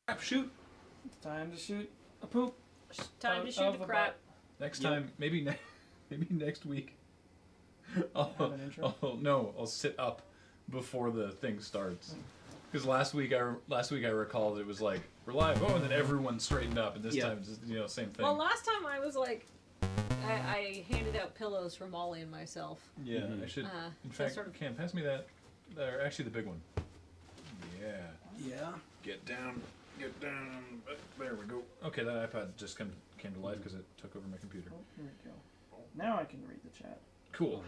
Crapshoot. Time to shoot a poop. Time to shoot a crap. Next time, maybe next week. Have an intro? I'll sit up before the thing starts. Because last week I recalled it was like we're live. Oh, and then everyone straightened up, and this time it's just, same thing. Well, last time I was like, I handed out pillows for Molly and myself. Yeah, I should. In fact, Cam, pass me that. Actually, the big one. Yeah. Yeah. Get down. There we go. Okay, that iPad just came to life because it took over my computer. Oh, here we go. Now I can read the chat. Cool. All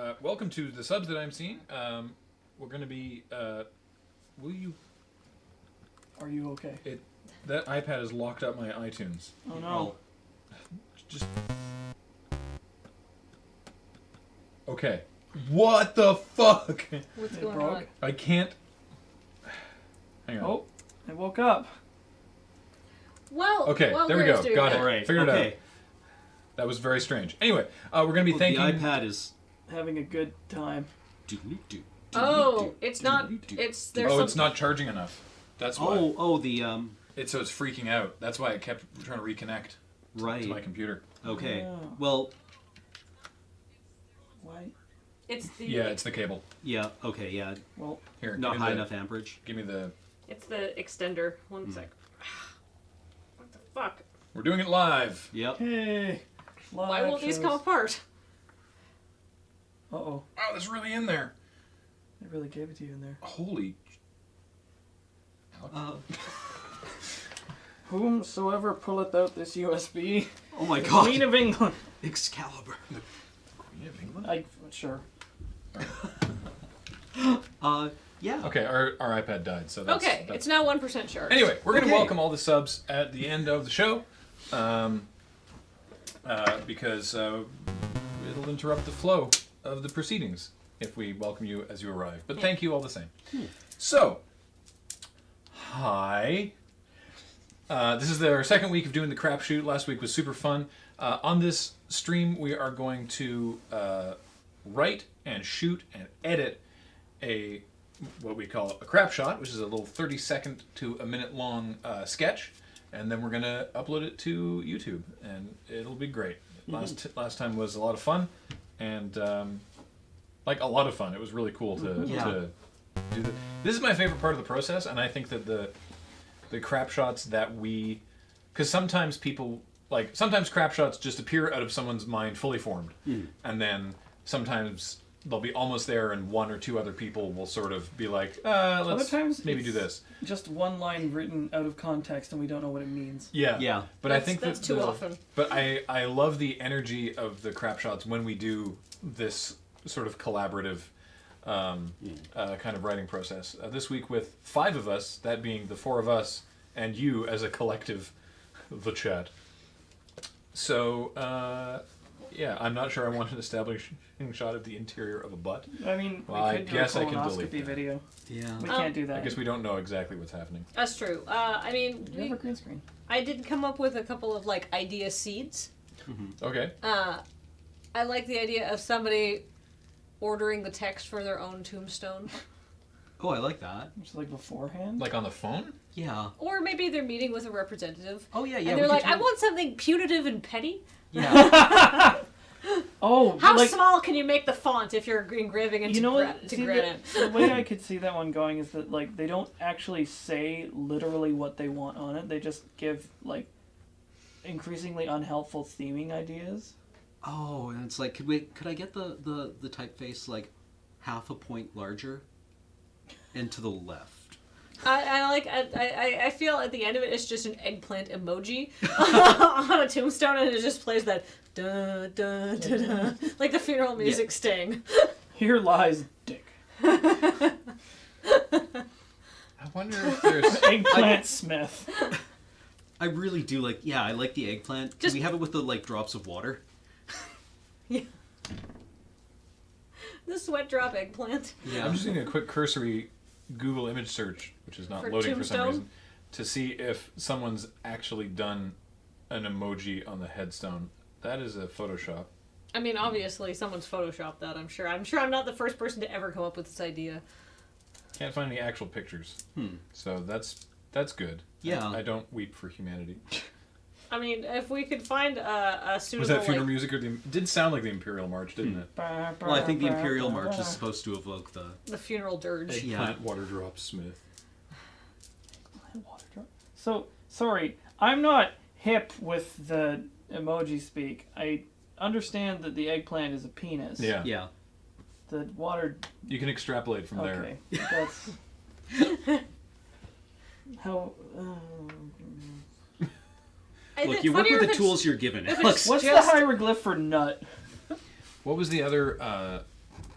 right. Welcome to the subs that I'm seeing. We're going to be. Will you? Are you okay? That iPad has locked up my iTunes. Oh no. Just. Okay. What the fuck? What's It going broke? on? I can't. Hang on. Oh, I woke up. Well, Okay, well, there we go. Got it. All right. Figured it okay. out. That was very strange. Anyway, we're going to be thanking. The iPad is. Having a good time. Oh, it's not. It's there's. Oh, some, it's not charging enough. That's why. Oh, the So it's freaking out. That's why it kept trying to reconnect right. to my computer. Okay. Yeah. Well, Why? It's the. Yeah, it's the cable. yeah. Okay. Yeah. Well, Here, Not give me high the- enough amperage. Give me the. It's the extender. One sec. What the fuck? We're doing it live. Yep. hey. Why won't these come apart? Uh-oh. Wow, that's really in there. I really gave it to you in there. Holy. Whomsoever pulleth out this USB. Oh my the God. Queen of England. Excalibur. Queen of England? Sure. Yeah. Okay, our iPad died, so that's... Okay, that's... it's now 1% charged. Anyway, we're going to Okay. welcome all the subs at the end of the show. Because it'll interrupt the flow of the proceedings if we welcome you as you arrive. But thank you all the same. So, hi. This is our second week of doing the Crapshoot. Last week was super fun. On this stream, we are going to write and shoot and edit what we call a crap shot, which is a little 30-second to a minute long sketch. And then we're going to upload it to YouTube, and it'll be great. Last time was a lot of fun, and like a lot of fun. It was really cool to do that. This is my favorite part of the process, and I think that the crap shots that we... Because sometimes sometimes crap shots just appear out of someone's mind fully formed, and then sometimes they'll be almost there, and one or two other people will sort of be like, let's maybe do this. Just one line written out of context and we don't know what it means. Yeah. Yeah. But I think that's too often. But I love the energy of the crap shots when we do this sort of collaborative kind of writing process. This week with 5 of us, that being the 4 of us, and you as a collective, the chat. So, yeah, I'm not sure I want an establishing shot of the interior of a butt. I mean, Well, we I could guess do a I can delete colonoscopy that. video. Yeah. We can't do that. I guess we don't know exactly what's happening. That's true. I mean, Do you have a green screen? I did come up with a couple of like idea seeds. Okay. I like the idea of somebody ordering the text for their own tombstone. Oh, I like that. Just like beforehand? Like on the phone? Yeah. Or maybe they're meeting with a representative. Oh yeah, yeah. And they're like, I want something punitive and petty. Yeah. Oh, How like, small can you make the font if you're engraving into you know what? to See, granite? the way I could see that one going is that like they don't actually say literally what they want on it. They just give like increasingly unhelpful theming ideas. Oh, and it's like, could I get the typeface like half a point larger and to the left? I feel at the end of it, it's just an eggplant emoji on a tombstone, and it just plays that da da da da, like the funeral music sting. Here lies Dick. How wonder if there's... Eggplant Smith. I really do like. Yeah, I like the eggplant. Can Just- we have it with the like drops of water? The sweat drop eggplant. Yeah. I'm just doing a quick cursory Google image search, which is not For loading for some tombstone? reason, to see if someone's actually done an emoji on the headstone. That is a Photoshop. I mean, obviously, someone's photoshopped that. I'm sure. I'm not the first person to ever come up with this idea. Can't find any actual pictures. Hmm. So that's good. Yeah. I don't weep for humanity. I mean, if we could find a suitable, Was that funeral like, music or the? It did sound like the Imperial March, didn't it? Well, I think the Imperial March is supposed to evoke the. the funeral dirge. Yeah. Plant water drop Smith. Water drop. So, sorry, I'm not hip with the emoji speak. I understand that the eggplant is a penis. Yeah. Yeah. The water. You can extrapolate from there. Okay. That's. How. Look, It's you work funnier with if the it's- tools you're given, if it's Alex. What's Just- the hieroglyph for nut? What was the other?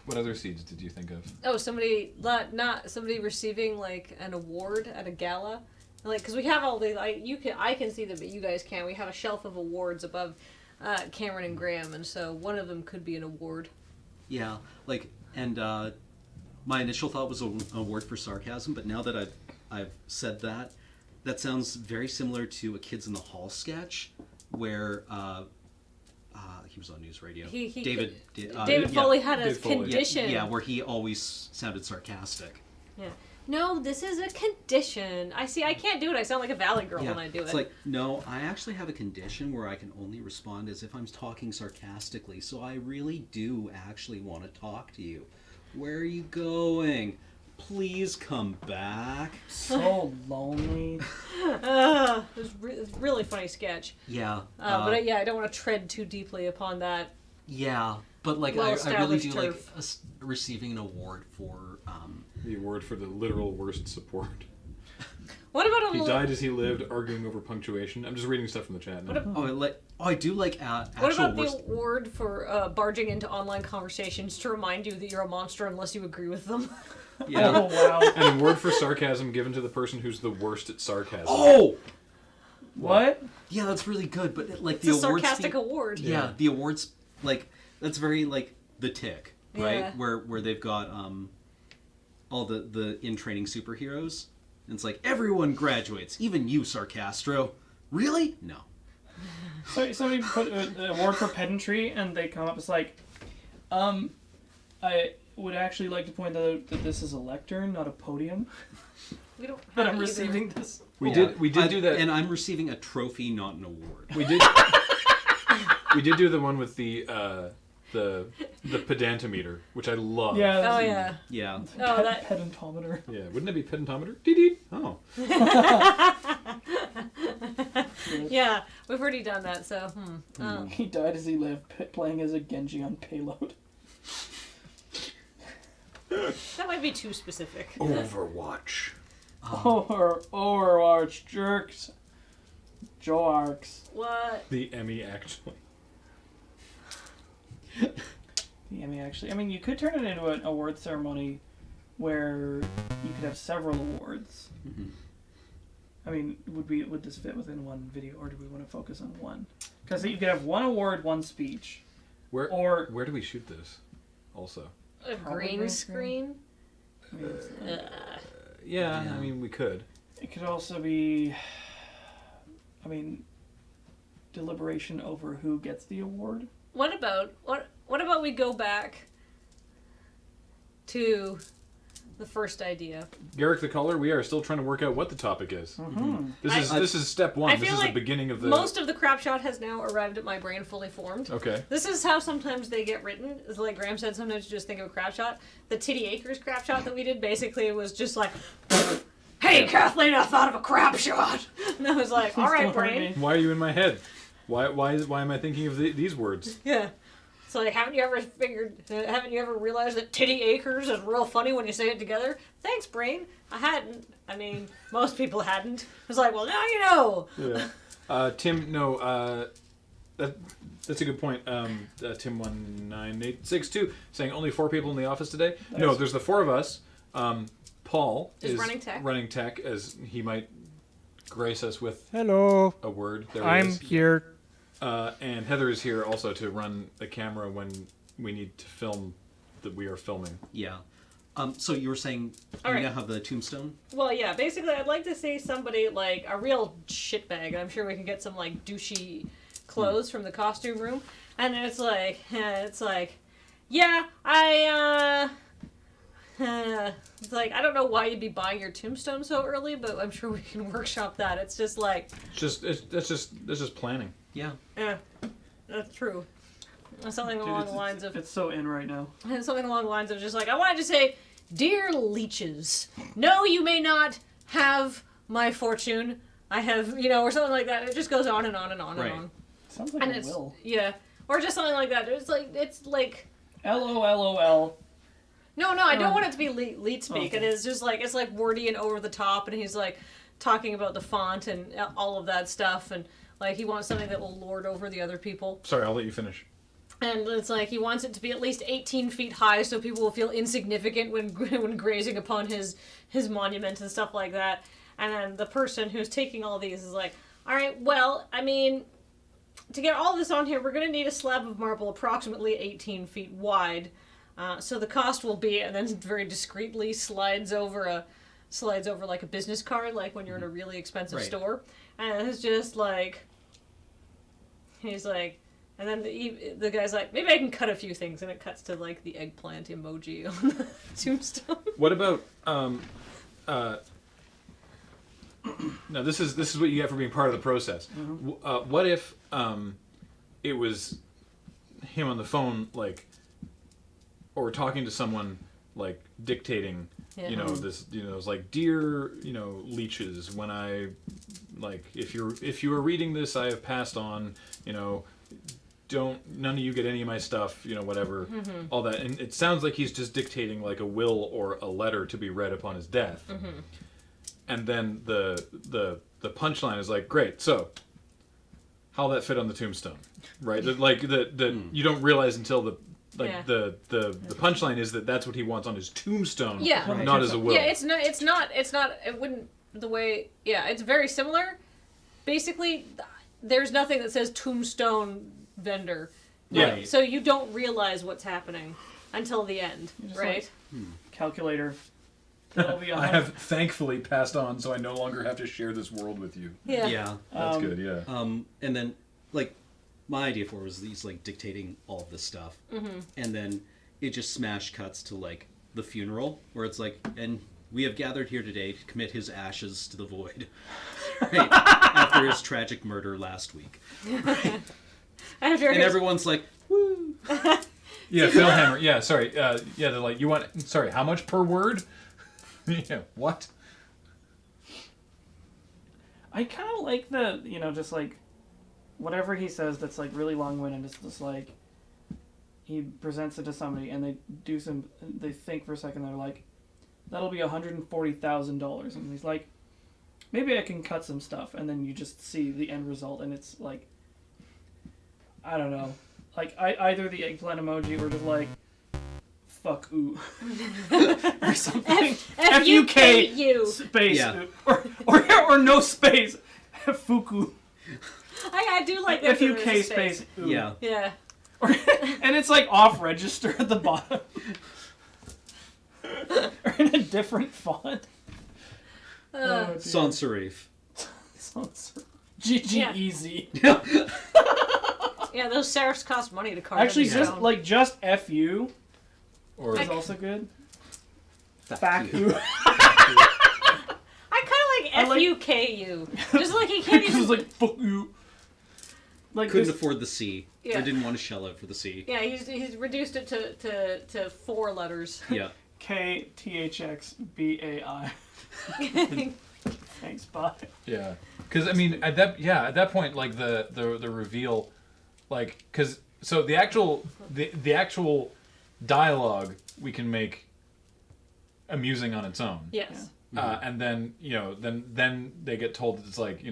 What other seeds did you think of? Oh, somebody not somebody receiving like an award at a gala, like because we have all the I can see them, but you guys can't. We have a shelf of awards above Cameron and Graham, and so one of them could be an award. Yeah, like, and my initial thought was an award for sarcasm, but now that I've said that, that sounds very similar to a Kids in the Hall sketch, where he was on news radio. David David Foley had a Dave Foley. condition. Yeah, where he always sounded sarcastic. Yeah. No, this is a condition. I see. I can't do it. I sound like a valley girl Yeah, when I do it's it. like, no, I actually have a condition where I can only respond as if I'm talking sarcastically, so I really do actually want to talk to you. Where are you going? Please come back. So lonely. It was it's a really funny sketch. Yeah. But I don't want to tread too deeply upon that. Yeah, but like I really do Well-established like turf. receiving an award for. The award for the literal worst support. What about a He little? died as he lived, arguing over punctuation. I'm just reading stuff from the chat now. I do like What actual about the worst. award for barging into online conversations to remind you that you're a monster unless you agree with them? Yeah. Oh wow. An award for sarcasm given to the person who's the worst at sarcasm. Oh. What? Yeah, that's really good, but like It's the a awards. sarcastic award. Yeah, the awards like that's very like The Tick, right? Yeah. Where they've got all the in training superheroes. And it's like everyone graduates, even you, Sarcastro. Really? No. So somebody put an award for pedantry, and they come up. It's like, I would actually like to point out that this is a lectern, not a podium. We don't. That have I'm either. receiving this. We did do that. And I'm receiving a trophy, not an award. We did. We did do the one with the pedantometer, which I love. Yeah. Oh that's- yeah. Yeah. Oh that. Pedantometer. Yeah. Wouldn't it be pedantometer? Dee. Oh. Yeah, we've already done that. So He died as he lived, playing as a Genji on Payload. that might be too specific. Overwatch. Overwatch jerks. Jorks. What? The Emmy actually. The Emmy actually. I mean, you could turn it into an award ceremony where you could have several awards. Mhm. I mean, would this fit within one video, or do we want to focus on one? Because you could have one award, one speech, Where do we shoot this? Also. A Probably green green screen? I mean, Yeah. Yeah. I mean, we could. it could also be, deliberation over who gets the award. What about we go back to the first idea? Garrick the caller. We are still trying to work out what the topic is. Mm-hmm. This is step one. I This feel is like the beginning of the. Most of the crap shot has now arrived at my brain fully formed. Okay. This is how sometimes they get written. It's like Graham said, sometimes you just think of a crap shot. The Titty Acres crap shot that we did basically was just like, hey, Kathleen, I thought of a crap shot. And I was like, all right, Don't hurt brain. me. Why are you in my head? Why am I thinking of these words? Yeah. It's like, haven't you ever realized that Titty Acres is real funny when you say it together? Thanks, brain. I hadn't. I mean, most people hadn't. It's like, well, now you know. Yeah. Tim, no, that's a good point. Tim19862 saying only 4 people in the office today. No, there's the 4 of us, Paul Is running tech. as he might grace us with Hello. a word. There he I'm is. here. And Heather is here also to run the camera when we need to film that we are filming. Yeah. So you were saying you All right. now have the tombstone? Well, yeah. Basically, I'd like to see somebody like a real shitbag. I'm sure we can get some like douchey clothes from the costume room, and it's like, yeah, it's like I don't know why you'd be buying your tombstone so early, but I'm sure we can workshop that. It's just like, That's just planning. Yeah. yeah, that's true. Something along the lines of It's so in right now. something along the lines of just like I wanted to say, dear leeches, no, you may not have my fortune. I have, or something like that. It just goes on and on and on Right. and on. Sounds like And a it's will. yeah, or just something like that. It's like LOLOL. no, I don't Oh. want it to be leet speak. Okay. And it's just like it's like wordy and over the top, and he's like talking about the font and all of that stuff, and like he wants something that will lord over the other people. Sorry, I'll let you finish. And it's like he wants it to be at least 18 feet high, so people will feel insignificant when grazing upon his monument and stuff like that. And then the person who's taking all these is like, all right, well, I mean, to get all this on here, we're gonna need a slab of marble approximately 18 feet wide. So the cost will be, and then very discreetly slides over like a business card, like when you're in a really expensive Right. store, and it's just like, he's like. And then the guy's like, maybe I can cut a few things, and it cuts to like the eggplant emoji on the tombstone. What about no, this is what you get for being part of the process. What if it was him on the phone, like, or talking to someone, like dictating, Yeah. this, it's like, dear, leeches, when I, like, if you are reading this, I have passed on, none of you get any of my stuff, whatever, all that. And it sounds like he's just dictating like a will or a letter to be read upon his death. And then the punchline is like, great, so how'll that fit on the tombstone, right? You don't realize until the punchline is that's what he wants on his tombstone, Yeah. Right. not as a will. Yeah, it's not, it wouldn't, the way, yeah, it's very similar. Basically, there's nothing that says tombstone vendor. Yeah. Right? So you don't realize what's happening until the end, Just right? Calculator. That'll be I have thankfully passed on, so I no longer have to share this world with you. Yeah. Yeah. That's good, yeah. And then, like, my idea for it was he's, like, dictating all of this stuff. And then it just smash cuts to, like, the funeral, where it's like, and we have gathered here today to commit his ashes to the void. Right? After his tragic murder last week. And everyone's like, woo! Yeah, Philhammer. Yeah, sorry. They're like, you want... Sorry, how much per word? Yeah, what? I kind of like the, just like, whatever he says that's like really long-winded. It's just like, he presents it to somebody and they think for a second, they're like, that'll be $140,000. And he's like, maybe I can cut some stuff. And then you just see the end result and it's like, I don't know. Like, either the eggplant emoji or just like, fuck ooh. Or something. F-U-K-U. Space. Yeah. Or no space. Fuku. I do like that. F-U-K space ooh. Yeah. Yeah. And it's like off register at the bottom. Or in a different font. Sans serif. GG Yeah. easy. Yeah, those serifs cost money to carve. Actually, them just FU Or is also good. Fuck you. I kind I of like like- F-U-K-U. Just like he can't It even... was like, fuck you. Like, Couldn't this- afford the C. Yeah. Or didn't want to shell out for the C. Yeah, he's reduced it to 4 letters. Yeah. KTHXBAI. Thanks, bye. Yeah, because I mean, at that point, like the reveal, like, because so the actual dialogue we can make amusing on its own. Yes. And then then they get told that it's like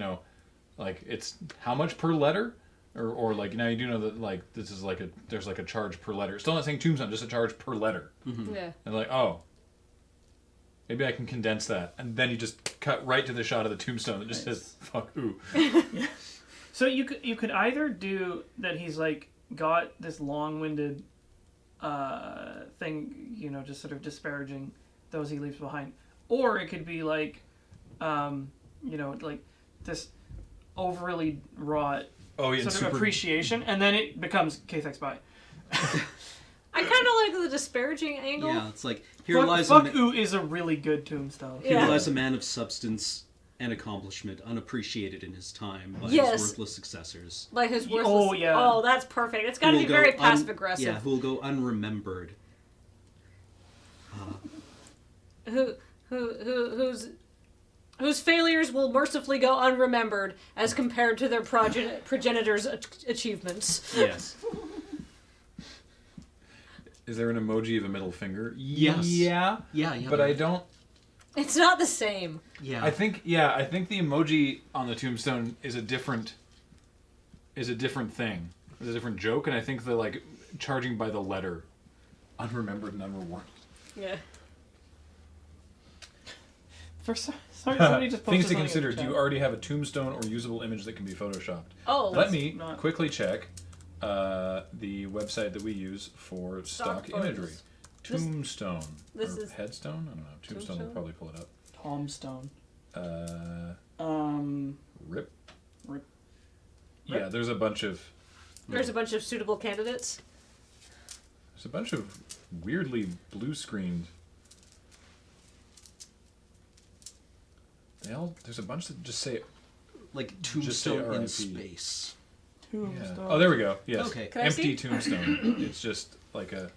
like it's how much per letter, or like now you do know that like this is like there's like a charge per letter. Still not saying tombstone, just a charge per letter. Yeah. And like, oh, Maybe I can condense that, and then you just cut right to the shot of the tombstone that just says "fuck ooh." So you could either do that. He's like got this long-winded thing, you know, just sort of disparaging those he leaves behind, or it could be like, you know, like this overly wrought sort of appreciation, and then it becomes K-Tex bye. I kind of like the disparaging angle. Yeah, it's like here lies a Ooh is a really good tombstone. here lies a man of substance and accomplishment, unappreciated in his time by his worthless successors. By his worthless. Oh yeah. Oh, that's perfect. It's got to be very passive aggressive. Yeah, who will go unremembered. Whose failures will mercifully go unremembered as compared to their progenitors' achievements. Yes. Is there an emoji of a middle finger? Yes. Yeah. Yeah. But I don't. It's not the same. Yeah. I think the emoji on the tombstone is a different thing. It's a different joke, and I think the like charging by the letter, unremembered and unrewarded. Yeah. Somebody just Things to something in consider: the do you chat. already have a tombstone or usable image that can be photoshopped? Oh. Let me not- quickly check the website that we use for stock photos. imagery. Tombstone. This or is- headstone? I don't know. Tombstone will probably pull it up. Tombstone. Rip. Rip. Yeah, there's a bunch of Suitable candidates. There's a bunch of weirdly blue screened. There's a bunch that just say like Just say tombstone in RIP. space. yeah. Tombstone. Oh, there we go. Yes. Okay. Can I Empty see? tombstone. It's just like a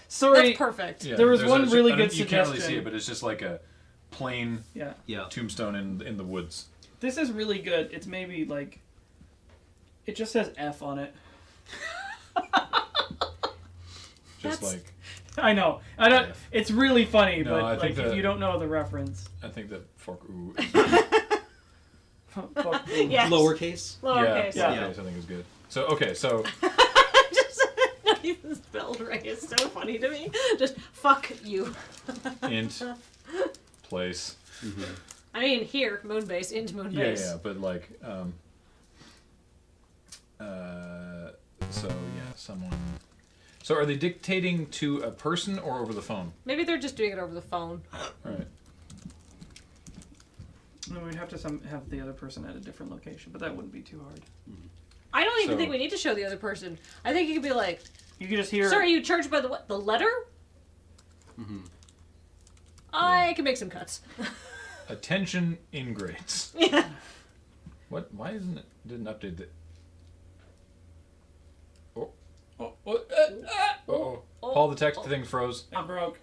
Sorry. That's perfect. yeah, There was there's one really good You can't really see suggestion. it, but it's just like a plain Yeah. Yeah. tombstone in the woods. This is really good. It's maybe like. It just says F on it. Just That's- like I know. I don't. F. It's really funny, No, but I think like if the- you don't know the reference. I think that fork ooh. Fuck. Yes. Lowercase. Lowercase. Yeah. Yeah. I think is good. So okay, so Just not even spelled right. It's so funny to me. Just fuck you. int place. I mean, here, Moonbase, into Moonbase. Yeah, but like so yeah, someone. So are they dictating to a person or over the phone? Maybe they're just doing it over the phone. All right. And we'd have to have the other person at a different location, but that wouldn't be too hard. I don't even So- think we need to show the other person. I think you could be like, You could just hear. "Sir, are you charged by the what? The letter?" I can make some cuts. Attention ingrates. Yeah. What? Why didn't update the? Oh. Uh-oh. Paul, the text thing froze. It broke.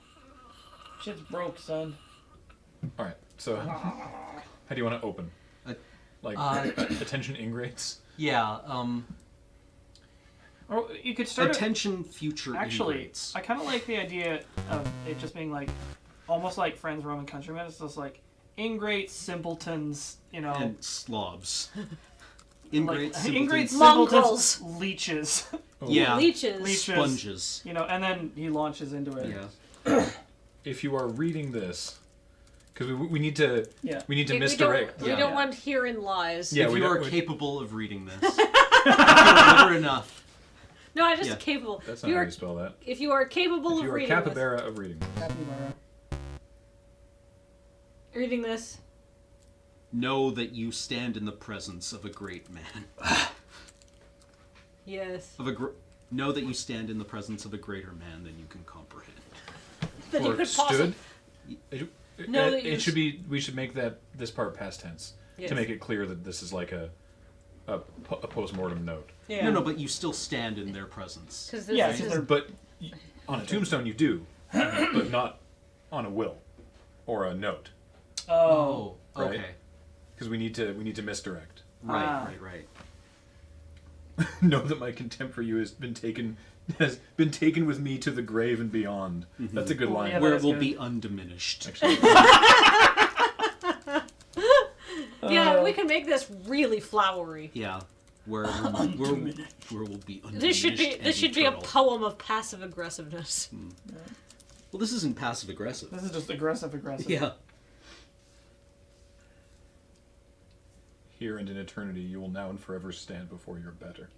Shit's broke, son. All right. So, how do you want to open? Like attention ingrates. Yeah. Or you could start. Attention, future. Actually, ingrates. I kind of like the idea of it just being like, almost like Friends, Roman countrymen. It's just like ingrates, simpletons, you know, and slobs. like, Ingrates, ingrates, simpletons, Mongrels. simpletons, leeches, Oh. Yeah. Leeches. Leeches. sponges. you know, and then he launches into it. Yeah. If you are reading this, because we need to Yeah. misdirect. We don't want hearing lies. Yeah, if we you are don't- we- capable of reading this, if you're clever enough. No, I'm just Yeah. capable. That's If not you how are, you spell that. if you are capable If of you are a reading capybara of reading. reading this, Know that you stand in the presence of a great man. yes, Know that you stand in the presence of a greater man than you can comprehend. that you Or could possibly. stood. No, that you It should be. We should make this part past tense Yes. to make it clear that this is like a post-mortem note. Yeah. No, but you still stand in their presence. Because this Yeah, is because just, But on a tombstone you do, but not on a will or a note, Oh. Right. Okay. because we need to misdirect. Ah. Right. Know that my contempt for you has been taken with me to the grave and beyond. That's a good line. yeah, Where that's it will good. be undiminished. Actually, yeah, we can make this really flowery. Yeah. Where will be undiminished. This should be and a eternal. poem of passive aggressiveness. Well, this isn't passive aggressive. This is just aggressive. Yeah. Here and in eternity, you will now and forever stand before your better.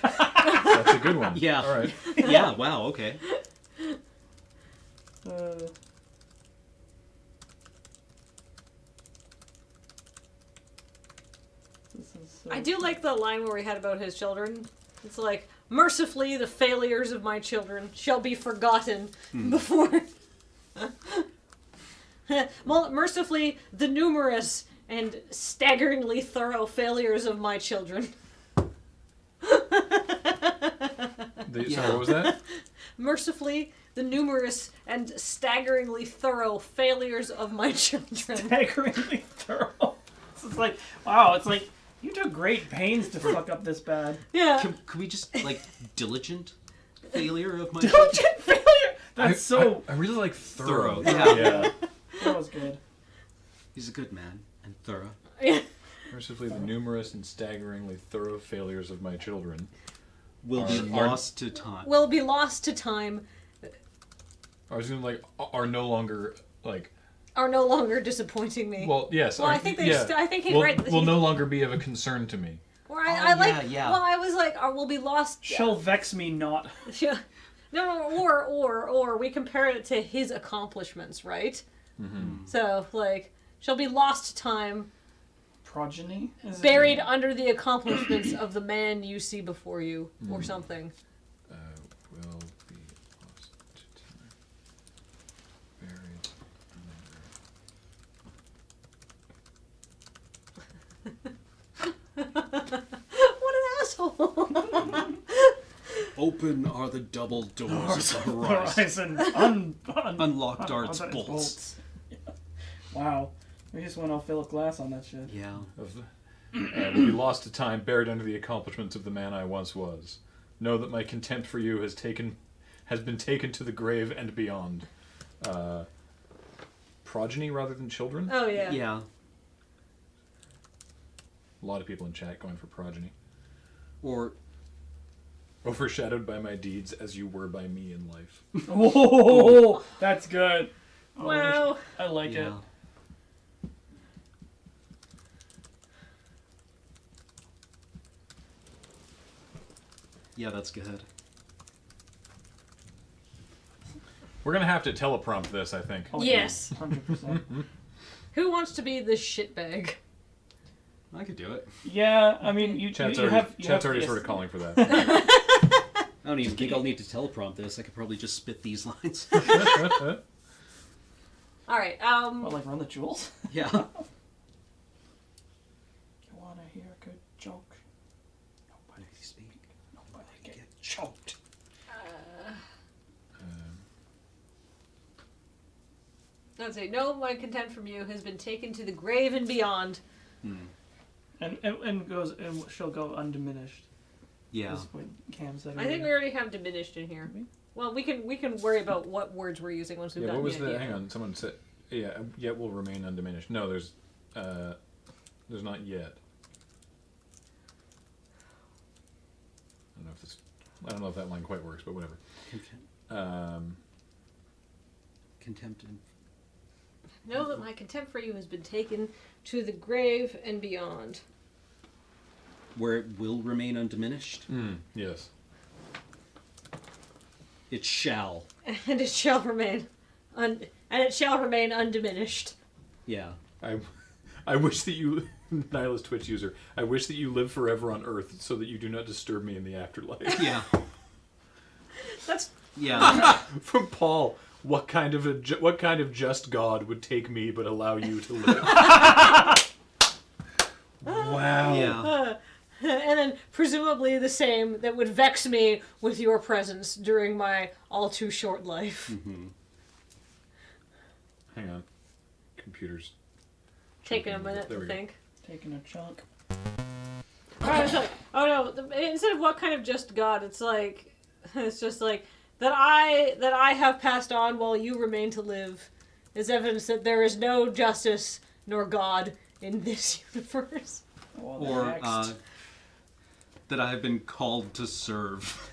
That's a good one. Yeah. All right. Yeah. Wow. Okay. This is so I do like the line where we had about his children. It's like, mercifully, the failures of my children shall be forgotten before. Mercifully, the numerous and staggeringly thorough failures of my children. Sorry, what was that? Mercifully, the numerous and staggeringly thorough failures of my children. staggeringly thorough. It's like, wow, it's like, you took great pains to fuck up this bad. Yeah. Can we just like diligent failure of my Diligent failure! That's so... I really like thorough. Yeah. Yeah. That was good. He's a good man and thorough. Mercifully, the numerous and staggeringly thorough failures of my children Will be Are- lost to time. Will be lost to time, I was gonna are no longer like. are no longer disappointing me. Well, yes. Well, I think they. yeah. I think he will, right. will no longer be of a concern to me. Or I like. yeah. Well, I was like, will be lost. Shall vex me not. Yeah. No, or we compare it to his accomplishments, right? Mm-hmm. So, like, shall be lost to time, Progeny? Is it- buried under the accomplishments of the man you see before you, or something. Will be lost to time. Buried What an asshole! Open are the double doors of the horizon. Horizon. Unlocked are its its bolts. Yeah. Wow. We just went all Philip Glass on that shit. Yeah. will be lost to time, buried under the accomplishments of the man I once was. Know that my contempt for you has been taken to the grave and beyond. Progeny rather than children. Oh yeah. Yeah. A lot of people in chat going for progeny. Or Overshadowed by my deeds as you were by me in life. Oh, that's good. Oh, Wow. I like it. yeah. Yeah, that's good. We're gonna have to teleprompt this, I think. Oh, Yes. 100%. Who wants to be the shitbag? I could do it. Yeah, I mean, you Chat's you already, have... You chat's have already the- sort of calling for that. I don't even think I'll need to teleprompt this. I could probably just spit these lines. All right. What, like Run the Jewels? Yeah. You wanna hear a good joke? Nobody speak. Nobody get choked. Let's see. No, my contempt from you has been taken to the grave and beyond. And goes and she'll go undiminished. Yeah. Is what Cam said. I think we earlier. already have diminished in here. Maybe. Well, we can worry about what words we're using once we've Yeah, gotten what was the the? idea. Hang on, someone said. Yeah, yet will remain undiminished. No, there's not yet. I don't know if that line quite works, but whatever. Contempt and Know that my contempt for you has been taken to the grave and beyond. where it will remain undiminished. Yes. It shall. And it shall remain undiminished. Yeah. I wish that you, Nihilist Twitch user, I wish that you live forever on Earth so that you do not disturb me in the afterlife. Yeah. That's Yeah. From Paul, what kind of just God would take me but allow you to live? Wow. Yeah. and then presumably the same that would vex me with your presence during my all too short life. Hang on. Computers. Taking a minute There to we go. think. Taking a chunk. I was like, oh no! Instead of what kind of just God, it's just like that I have passed on while you remain to live is evidence that there is no justice nor God in this universe. Well, Or next. that I have been called to serve.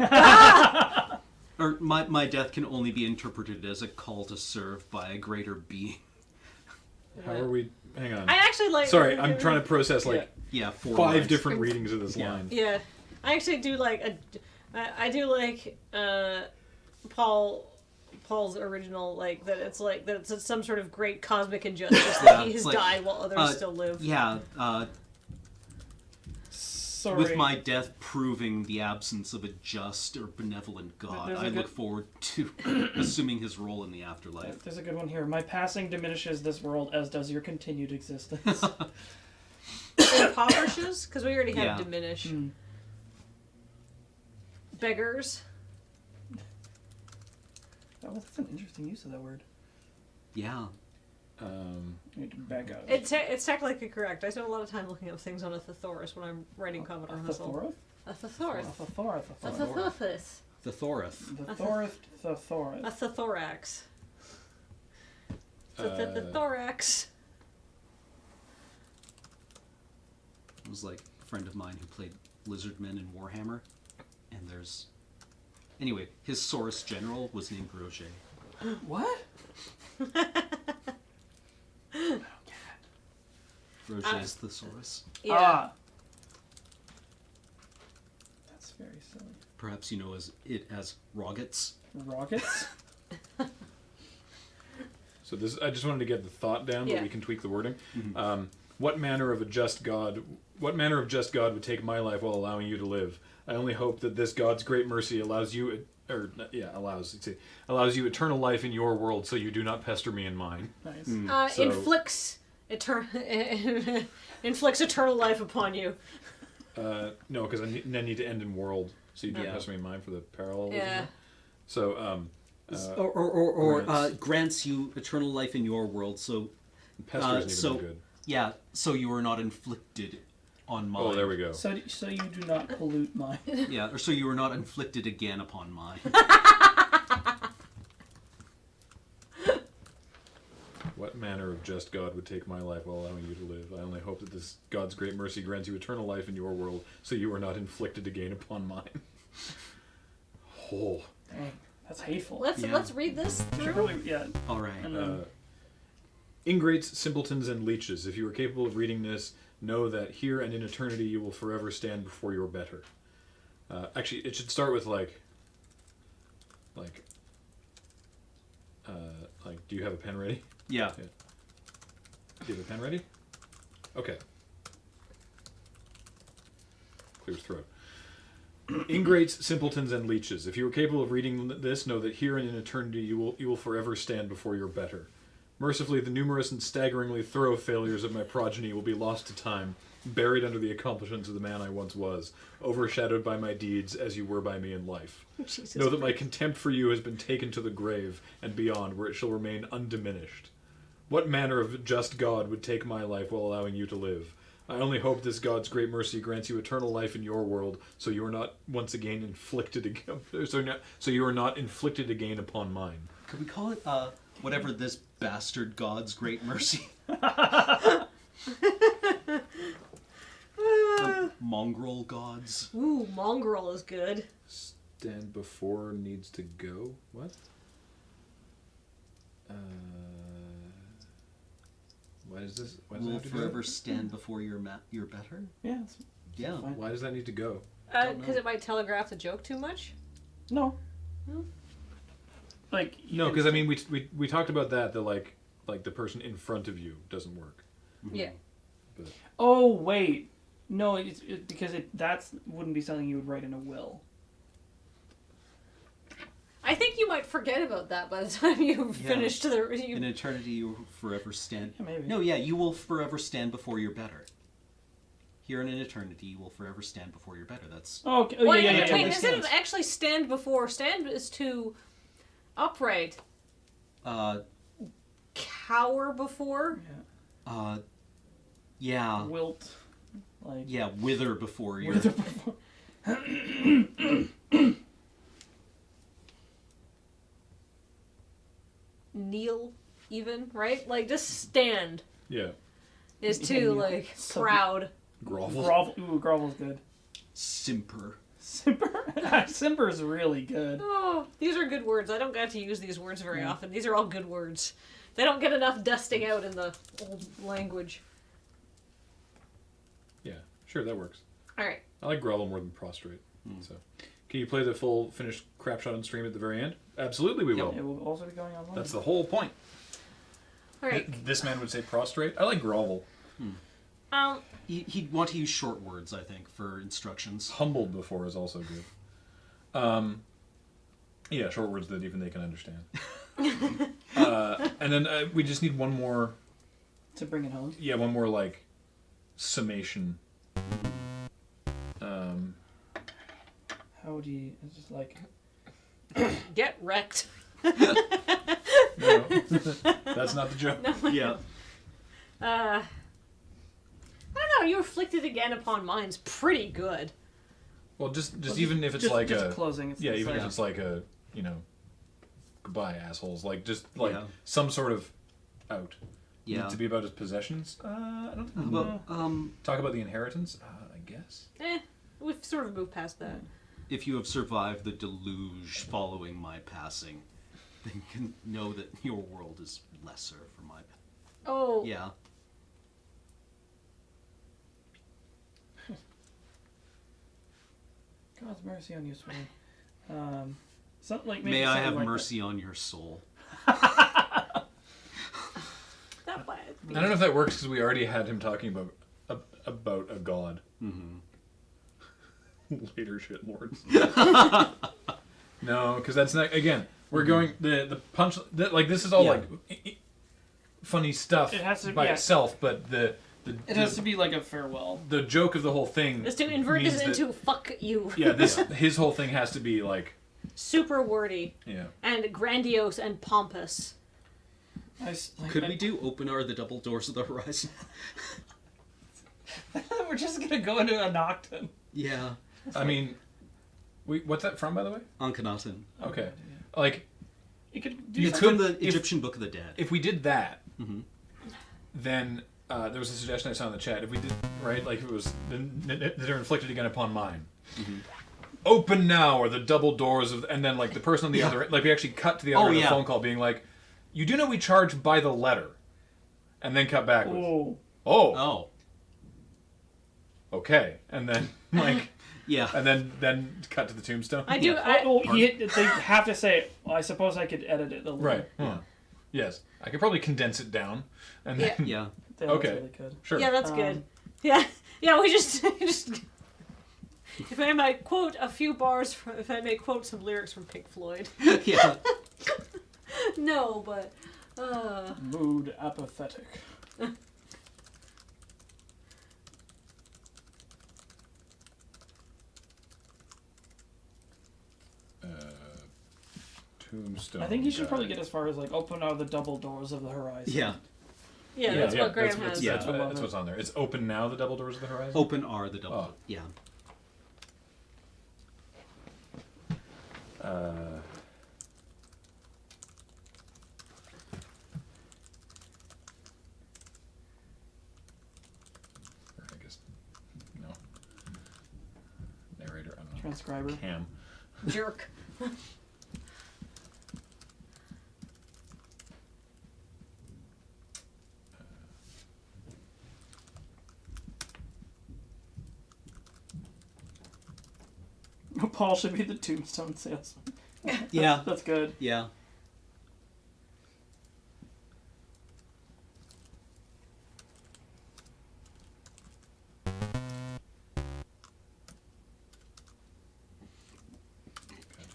Or my death can only be interpreted as a call to serve by a greater being. How are we? Hang on. I actually like. Sorry, I'm trying to process like Yeah, 4 5 lines. different readings of this Yeah. line. Yeah, I actually do like I do like Paul's original, like that it's some sort of great cosmic injustice that he has like, died while others still live. Yeah, Sorry. with my death proving the absence of a just or benevolent God, There's a I good- look forward to assuming his role in the afterlife. There's a good one here. My passing diminishes this world, as does your continued existence. Impoverishes, because we already have Yeah. diminish. Mm. Beggars. That's an interesting use of that word. Yeah. Back out. It's technically correct. I spend a lot of time looking up things on a thesaurus when I'm writing Commodore Hustle. Thesaurus? A thesaurus. A thesaurus. A thesaurus. The Thorath. The Thorath. A Thesaurus. thethorax. Uh, The thorax. It was like a friend of mine who played Lizardmen in Warhammer, and there's... Anyway, his Saurus General was named Roger. What? Roger's Thesaurus. Yeah. Ah. That's very silly. Perhaps you know it as Rockets. Rockets? So this, I just wanted to get the thought down, but Yeah. we can tweak the wording. Mm-hmm. What manner of just God would take my life while allowing you to live? I only hope that this God's great mercy allows you, allows you eternal life in your world, so you do not pester me in mine. Nice. So- Inflicts eternal life upon you. No, because I need to end in world, so you don't Yeah. pester me in mine for the parallelism. Yeah. So, Or grants. grants you eternal life in your world, so... pester isn't so- even good. Yeah, so you are not inflicted on mine. Oh, there we go. So you do not pollute mine. Yeah, or so you are not inflicted again upon mine. What manner of just God would take my life while allowing you to live? I only hope that this God's great mercy grants you eternal life in your world, so you are not inflicted again upon mine. Oh. Dang, that's hateful. Let's read this through. Really, yeah. All right. And then, Ingrates, simpletons, and leeches, if you are capable of reading this, know that here and in eternity you will forever stand before your better. Actually, it should start with like, do you have a pen ready? Yeah. Do you have a pen ready? Okay. Clear his throat. Ingrates, simpletons, and leeches. If you are capable of reading this, know that here and in eternity you will forever stand before your better. Mercifully, the numerous and staggeringly thorough failures of my progeny will be lost to time, buried under the accomplishments of the man I once was, overshadowed by my deeds as you were by me in life. Jesus Know that my Christ. contempt for you has been taken to the grave and beyond, where it shall remain undiminished. What manner of just God would take my life while allowing you to live? I only hope this God's great mercy grants you eternal life in your world, so you are not once again inflicted again. So you are not inflicted again upon mine. Could we call it, whatever this bastard God's great mercy? Or mongrel gods? Ooh, mongrel is good. Stand before needs to go. What? Why does this? Why does it Will have to forever go? stand before your better? yeah. Yeah. fine. Why does that need to go? Don't Because know. it might telegraph the joke too much. No. No? Like you No, can because I still- mean we talked about that. The like the person in front of you doesn't work. Yeah. But Oh wait, no, because that's wouldn't be something you would write in a will. I think you might forget about that by the time you Yeah. finish to the. In eternity, you will forever stand. Yeah, maybe. No, yeah, you will forever stand before your better. Here and in eternity, you will forever stand before your better. That's Oh, okay. Oh, Well, yeah, wait, makes instead of sense. actually stand before, stand is to upright. Cower before. yeah, Wilt, like yeah, wither before your. wither before. Kneel, even, right? Like, just stand yeah, is Yeah, too, kneel. like, So- proud. grovel. Grovel. Ooh, grovel's good. Simper. Simper. Simber's really good. Oh, these are good words. I don't get to use these words very often. These are all good words. They don't get enough dusting out in the old language. Yeah, sure, that works. All right. I like grovel more than prostrate. So, can you play the full finished Crapshot on stream at the very end? Absolutely, we will. It will also be going online. That's the whole point. All right. This man would say prostrate. I like grovel. He'd want to use short words, I think, for instructions. Humbled before is also good. Yeah, short words that even they can understand. And then we just need one more. To bring it home. Yeah, one more like summation. How would you? It's just like. Get wrecked. No, that's not the joke. Yeah. I don't know. You inflicted again upon mine's pretty good. Well, just even if it's just, like just a closing. It's yeah, just even like, if it's like a goodbye assholes, like just like Yeah. some sort of out. Yeah. To be about his possessions. I don't know. But Talk about the inheritance. I guess. We've sort of moved past that. if you have survived the deluge following my passing, then you can know that your world is lesser for my. Oh. Yeah. God's mercy on you, sweetie. Something like maybe May I something have like mercy on your soul. That bad. I don't know if that works because we already had him talking about a god. Mm-hmm. Later shit lords. No, because that's not. Again, we're going the punch. Like this is all like funny stuff It has to- by yeah. itself, but It has to be like a farewell. the joke of the whole thing. Is to invert means this that- into fuck you. Yeah, his whole thing has to be like Super wordy and grandiose and pompous. Could we do Open Are the Double Doors of the Horizon? We're just gonna go into a Nocturne. Yeah. I mean, what's that from, by the way? Akhenaten. Okay, like You could do You It's could- from the if- Egyptian Book of the Dead. if we did that, Mhm. then there was a suggestion I saw in the chat. If we did right, like if it was that are inflicted again upon mine. Mm-hmm. Open now, or the double doors of, and then like the person on the other, like we actually cut to the other end of the phone call, being like, "You do know we charge by the letter," and then cut back with, Oh. Oh. okay, and then like, Yeah. and then cut to the tombstone. I do. They have to say. Well, I suppose I could edit it a little. Right. Yeah. Yes, I could probably condense it down, and then Yeah. That Okay. was really good. sure. Yeah, that's good. Yeah, we just. If I may quote a few bars, if I may quote some lyrics from Pink Floyd. Yeah. No, but. Mood apathetic. Tombstone. I think you should probably get as far as like open are the double doors of the horizon. Yeah. Yeah, that's what Graham has. That's, I love that's it. what's on there. It's open now. The double doors of the horizon. Open Are the Double. Oh. Yeah. I guess no. Narrator. I don't know. Transcriber. Cam. Jerk. Paul should be the tombstone salesman. Yeah. That's good. Yeah.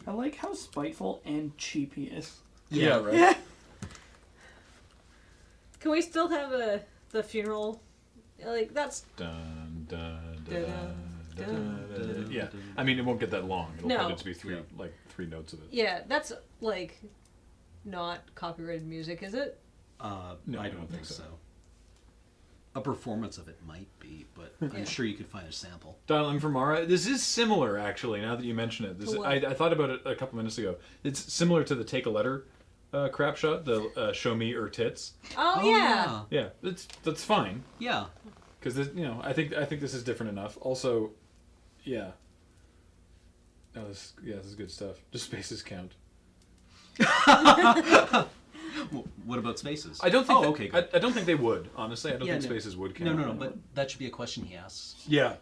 I like how spiteful and cheap he is. Yeah. Right. Can we still have the funeral? Like that's Dun, dun, Dun, dun, dun, dun, dun. Yeah. I mean, it won't get that long. It'll No. probably just be three Yeah. like 3 notes of it. yeah, that's like not copyrighted music, is it? No, I don't think so. A performance of it might be, but Yeah. I'm sure you could find a sample. Dial M for Mara. This is similar, actually. Now that you mention it, To what? I thought about it a couple minutes ago. It's similar to the Take a Letter crap shot, the Show Me or Tits. Oh, yeah. Yeah, that's fine Yeah. because I think this is different enough. Also, yeah. Oh, this is good stuff. Just spaces count. What about spaces? I don't think. Oh, okay. Good. I don't think they would. Honestly, I don't Yeah, think no. spaces would count. No. But that should be a question he asks. Yeah.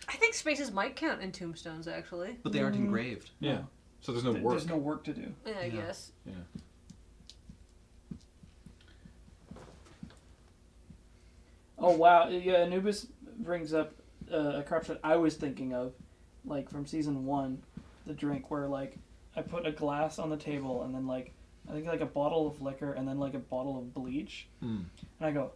I think spaces might count in tombstones, actually. But they aren't engraved. Yeah. So there's no work. There's no work to do. Yeah, I Yeah. guess. Yeah. Oh wow, yeah. Anubis brings up a Crapshoot I was thinking of, like from season 1, the drink where like I put a glass on the table and then like I think like a bottle of liquor and then like a bottle of bleach, and I go,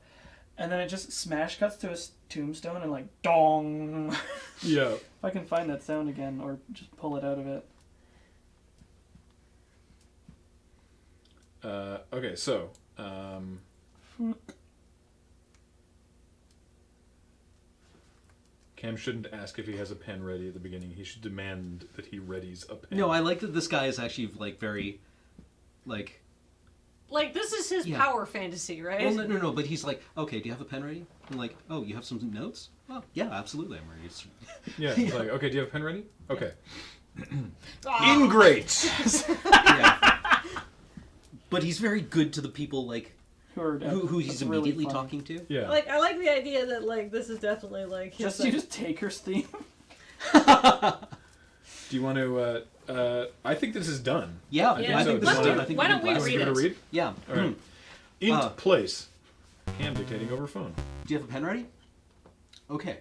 and then it just smash cuts to a tombstone and like dong. Yeah. If I can find that sound again or just pull it out of it. Okay, so Cam shouldn't ask if he has a pen ready at the beginning. He should demand that he readies a pen. No, I like that this guy is actually like very, like. Like, this is his Yeah. power fantasy, right? Well, no. But he's like, okay, do you have a pen ready? I'm like, oh, you have some notes? Well, yeah, absolutely, I'm ready. Yeah, he's like, okay, do you have a pen ready? Okay. Ah. Ingrates. Yeah. But he's very good to the people like who he's that's really immediately funny. talking to. Yeah. Like, I like the idea that, like, this is definitely, like, his Just use Taker's theme. Do you want to? I think this is done. Yeah, Yeah. I think this Let's is do- done. I think why we don't we can Want blast to give it a it. read? Yeah. All right. Int place. Cam dictating over phone. Do you have a pen ready? Okay.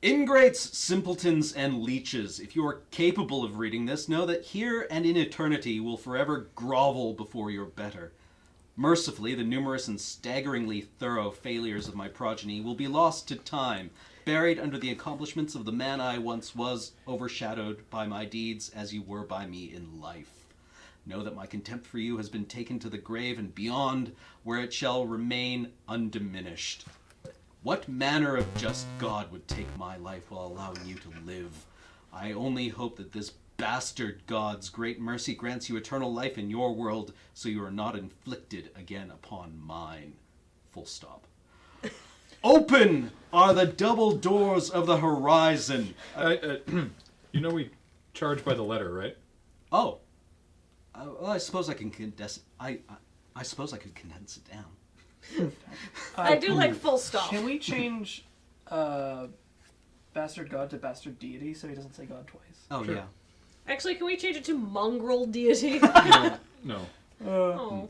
Ingrates, simpletons, and leeches, if you are capable of reading this, know that here and in eternity will forever grovel before your better. Mercifully, the numerous and staggeringly thorough failures of my progeny will be lost to time, buried under the accomplishments of the man I once was, overshadowed by my deeds as you were by me in life. Know that my contempt for you has been taken to the grave and beyond, where it shall remain undiminished. What manner of just God would take my life while allowing you to live? I only hope that this bastard God's great mercy grants you eternal life in your world, so you are not inflicted again upon mine. Full stop. Open are the double doors of the horizon. You know we charge by the letter, right? Oh. Well, I suppose I can condense. I suppose I could condense it down. I do like full stop. Can we change Bastard God to Bastard Deity so he doesn't say God twice? Oh, Sure. yeah. Actually, can we change it to mongrel deity? No. Oh.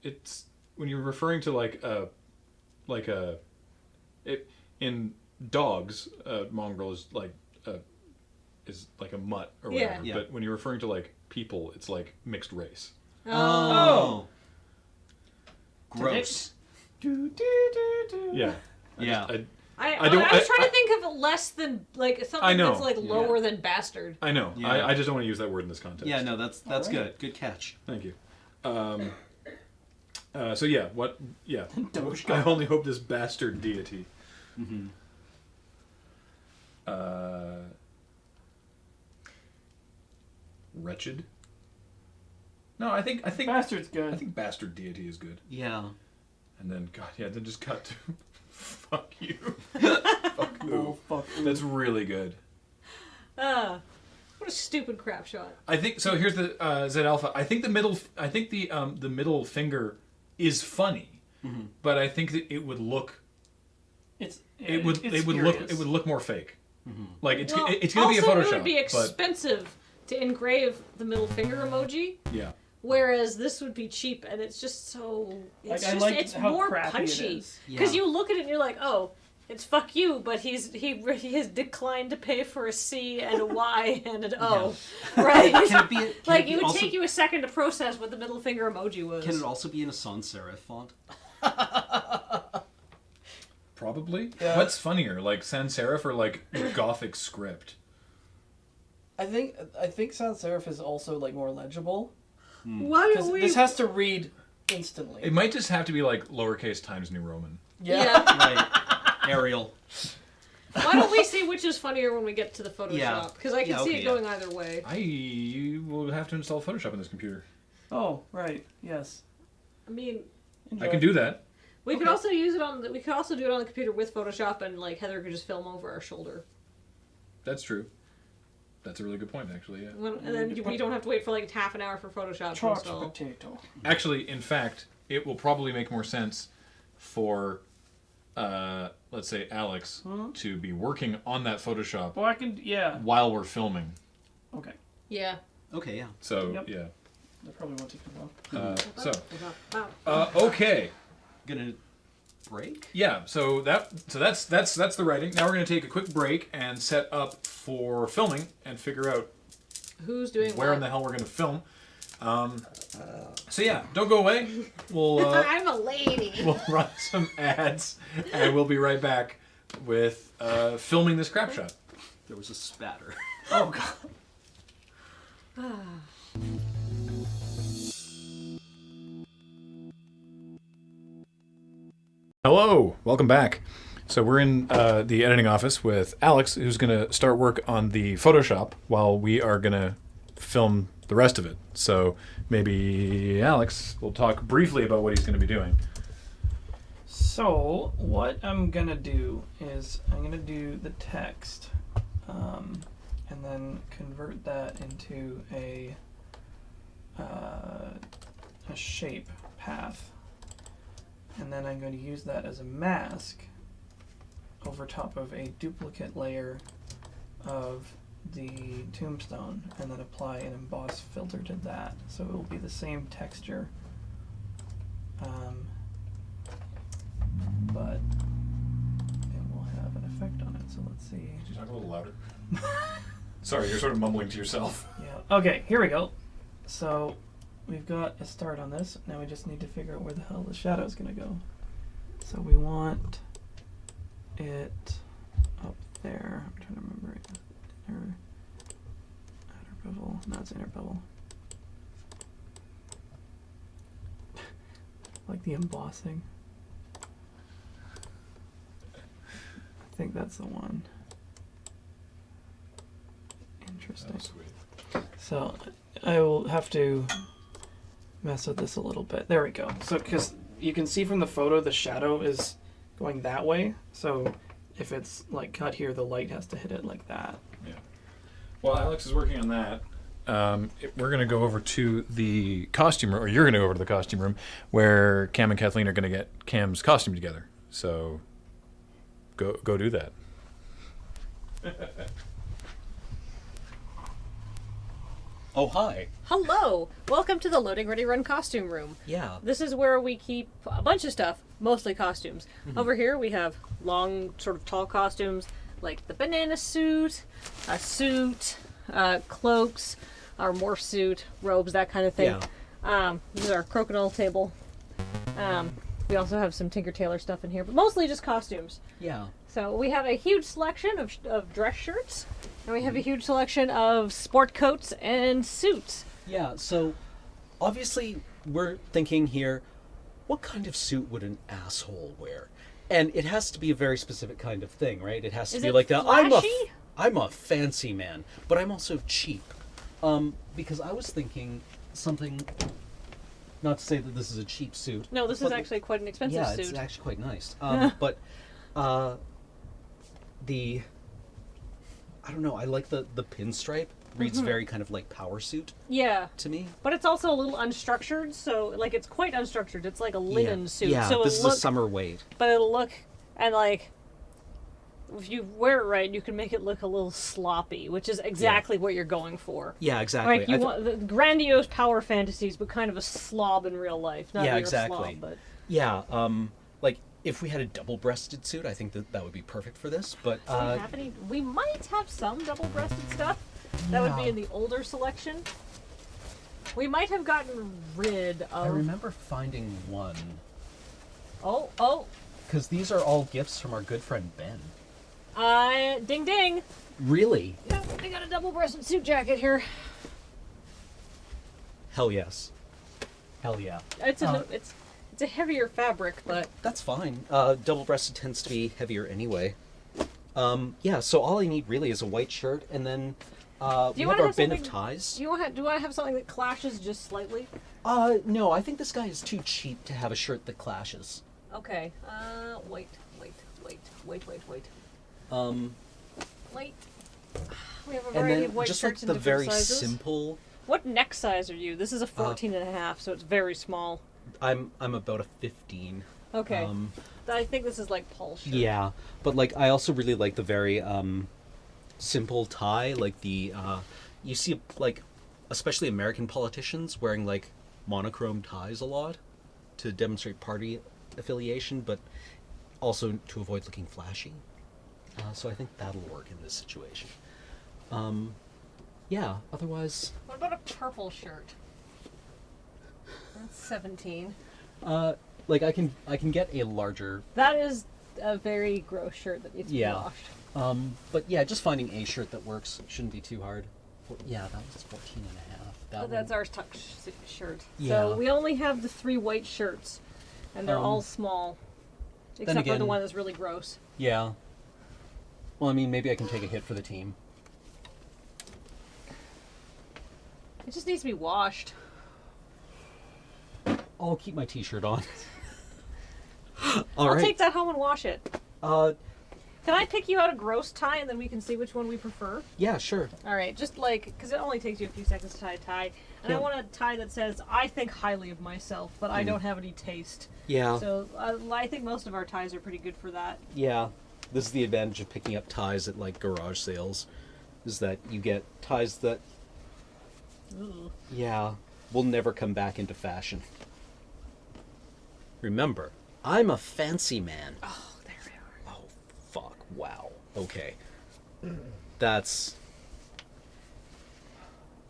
It's when you're referring to it in dogs, mongrel is like a mutt or Yeah. whatever. Yeah. But when you're referring to like people, it's like mixed race. Oh. Gross. Do, do, do, do. Yeah. Yeah. I don't- I was trying to think of less than, like, I something know. that's, like, lower than bastard. I know. Yeah. I just don't want to use that word in this context. Yeah, no, that's All right. good. Good catch. Thank you. So yeah, what? Yeah. Doge I God. only hope this bastard deity. Mm-hmm. Wretched. No, I think Bastard's good. I think bastard deity is good. Yeah. And then God, yeah, then just cut to fuck you. Fuck Oh, who? fuck. That's really good. What a stupid crap shot. I think so. Here's the Z Alpha. I think the middle finger is funny, but I think that it would look it would look more fake. Like it's Well, it's gonna be a also, Photoshop. it would be but expensive to engrave the middle finger emoji, yeah, whereas this would be cheap, and it's just so... It's Like, I just, like it's how more crappy it punchy. is. Because Yeah. you look at it and you're like, oh, it's fuck you, but he has declined to pay for a C and a Y and an O. Right? Can it be? Like, it would take you a second to process what the middle finger emoji was. Can it also be in a sans serif font? probably. Yeah. What's funnier, like sans serif or like Gothic script? I think sans serif is also like more legible Why because don't we... this has to read instantly. It might just have to be like lowercase Times New Roman. Yeah. Right. Arial. Why don't we see which is funnier when we get to the Photoshop? Yeah. Because I can Yeah, see okay, it yeah. going either way. I will have to install Photoshop on this computer. Oh right, yes. I mean... Enjoy. I can do that. We could Okay. also use it on. We could also do it on the computer with Photoshop, and like Heather could just film over our shoulder. That's true. That's a really good point, actually. Yeah. And then we don't have to wait for like half an hour for Photoshop to Chopped install. potato. Actually, in fact, it will probably make more sense for, let's say, Alex to be working on that Photoshop Well, I can. Yeah. while we're filming. Okay. Yeah. Okay, yeah. So Yep. yeah. That probably won't take too long. Okay. Gonna break? Yeah. So that's the writing. Now we're gonna take a quick break and set up for filming and figure out Who's doing where what? in the hell we're gonna film. So yeah, don't go away. We'll I'm a lady. we'll run some ads and we'll be right back with filming this crap shot. There was a spatter. Oh god. Hello, welcome back. So we're in the editing office with Alex, who's going to start work on the Photoshop while we are going to film the rest of it. So maybe Alex will talk briefly about what he's going to be doing. So what I'm gonna do is I'm gonna do the text, and then convert that into a shape path, and then I'm going to use that as a mask over top of a duplicate layer of the tombstone, and then apply an emboss filter to that, so it will be the same texture. But it will have an effect on it. So let's see. Could you talk a little louder? Sorry, you're sort of mumbling to yourself. Yeah. Okay, here we go. So we've got a start on this. Now we just need to figure out where the hell the shadow is going to go. So we want it up there. I'm trying to remember it. Inner, outer bevel. No, it's inner bevel. Like the embossing. I think that's the one. Interesting. Oh, sweet. So I will have to mess with this a little bit. There we go. So because you can see from the photo the shadow is going that way. So if it's like cut here, the light has to hit it like that. Yeah. While Alex is working on that, we're going to go over to the costume room, or you're going to go over to the costume room, where Cam and Kathleen are going to get Cam's costume together. So go do that. Oh, hi. Hello. Welcome to the Loading Ready Run costume room. Yeah. This is where we keep a bunch of stuff, mostly costumes. Over here we have long, sort of tall costumes, like the banana suit, a suit, cloaks, our morph suit, robes, that kind of thing. Yeah. This is our crocodile table. We also have some Tinker Tailor stuff in here, but mostly just costumes. Yeah. So we have a huge selection of dress shirts, and we have a huge selection of sport coats and suits. Yeah, so obviously we're thinking here, what kind of suit would an asshole wear? And it has to be a very specific kind of thing, right? It has to Is be it like that. flashy? I'm a fancy man, but I'm also cheap. Because I was thinking something, not to say that this is a cheap suit. No, this is but- actually quite an expensive yeah, suit. it's actually quite nice. But I don't know, I like the pinstripe. Reads very kind of like power suit Yeah. to me. But it's also a little unstructured, so like it's quite unstructured. It's like a linen suit. Yeah, so this is it'll look, a summer weight. but it'll look, and like if you wear it right, you can make it look a little sloppy, which is exactly what you're going for. Yeah, exactly. Like you want the grandiose power fantasies, but kind of a slob in real life. Not Yeah, that you're exactly. A slob, but Yeah, like if we had a double-breasted suit, I think that would be perfect for this. But do we have any? We might have some double-breasted stuff. That would be Yeah. in the older selection. We might have gotten rid I of. remember finding one Oh, because these are all gifts from our good friend Ben. ding ding. Really? Yeah, we got a double-breasted suit jacket here. Hell yes. Hell yeah. It's a heavier fabric, but That's fine. Double-breasted tends to be heavier anyway. Yeah. So all I need really is a white shirt, and then we you have wanna our have bin of something- ties. do you want to have something that clashes just slightly? No, I think this guy is too cheap to have a shirt that clashes. Okay. Wait. Wait. We have a And variety of then white just like shirts in the different very sizes. simple. What neck size are you? This is a 14 and a half, so it's very small. I'm about a 15. Okay. I think this is like Paul's shirt. Yeah, but like I also really like the very simple tie, like the you see like especially American politicians wearing like monochrome ties a lot to demonstrate party affiliation, but also to avoid looking flashy. So I think that'll work in this situation. Yeah. Otherwise, What about a purple shirt? That's 17. like I can get a larger. That is a very gross shirt that needs to be washed. But yeah, just finding a shirt that works shouldn't be too hard. Yeah, that was 14 and a half. But that's our tuck shirt. Yeah. So we only have the 3 white shirts, and they're all small, except for again- the one that's really gross. Yeah. Well, I mean, maybe I can take a hit for the team. It just needs to be washed. I'll keep my t-shirt on. I'll take that home and wash it. Uh, Can I pick you out a gross tie, and then we can see which one we prefer? yeah, sure. All right, just like, because it only takes you a few seconds to tie a tie. And I Yeah. want a tie that says, I think highly of myself, but I don't have any taste. Yeah. So I think most of our ties are pretty good for that. Yeah. This is the advantage of picking up ties at like garage sales, is that you get ties that, yeah, will never come back into fashion. Remember, I'm a fancy man. Oh, there we are. Oh, fuck. Wow. Okay. That's...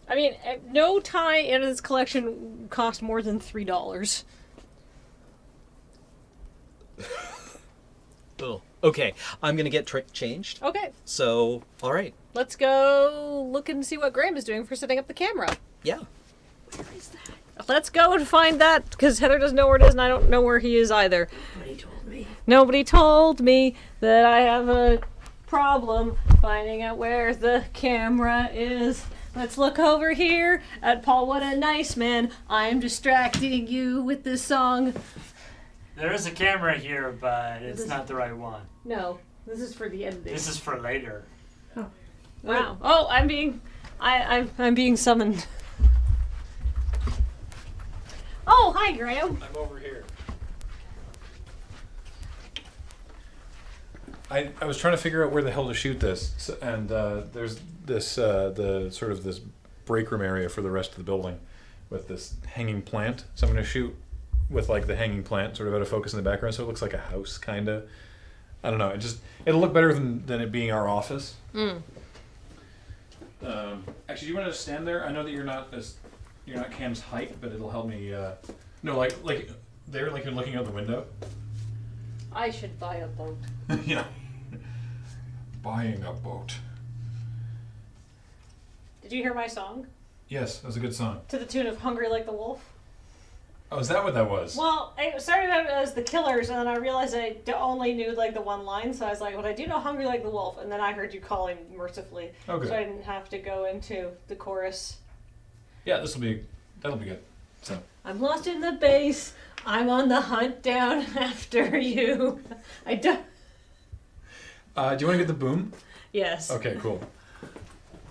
I mean, no tie in this collection cost more than $3. Ugh. Okay, I'm gonna get changed. Okay, So, all right. let's go look and see what Graham is doing for setting up the camera. Yeah. Let's go and find that, because Heather doesn't know where it is, and I don't know where he is either. Nobody told me that I have a problem finding out where the camera is. Let's look over here at Paul. What a nice man. I'm distracting you with this song. There is a camera here, but it's not the right one. No, this is for the editing. This is for later. Wow. Oh, I'm being summoned. Oh, hi, Graham. I'm over here. I was trying to figure out where the hell to shoot this, and there's this the sort of this break room area for the rest of the building with this hanging plant. So I'm going to shoot with like the hanging plant sort of out of focus in the background, so it looks like a house kind of. I don't know. It'll look better than it being our office. Actually, do you want to just stand there? I know that you're not Cam's height, but it'll help me. No, like there, like you're looking out the window. I should buy a boat. Yeah. Buying a boat. Did you hear my song? Yes, that was a good song. To the tune of Hungry Like the Wolf? Oh, is that what that was? Well, it started out as The Killers, and then I realized I only knew like the one line, so I was like, but I do know Hungry Like the Wolf, and then I heard you calling mercifully. Okay. So I didn't have to go into the chorus. Yeah, that'll be good. So. I'm lost in the base. I'm on the hunt down after you. I don't. Do you want to get the boom? Yes. Okay, cool.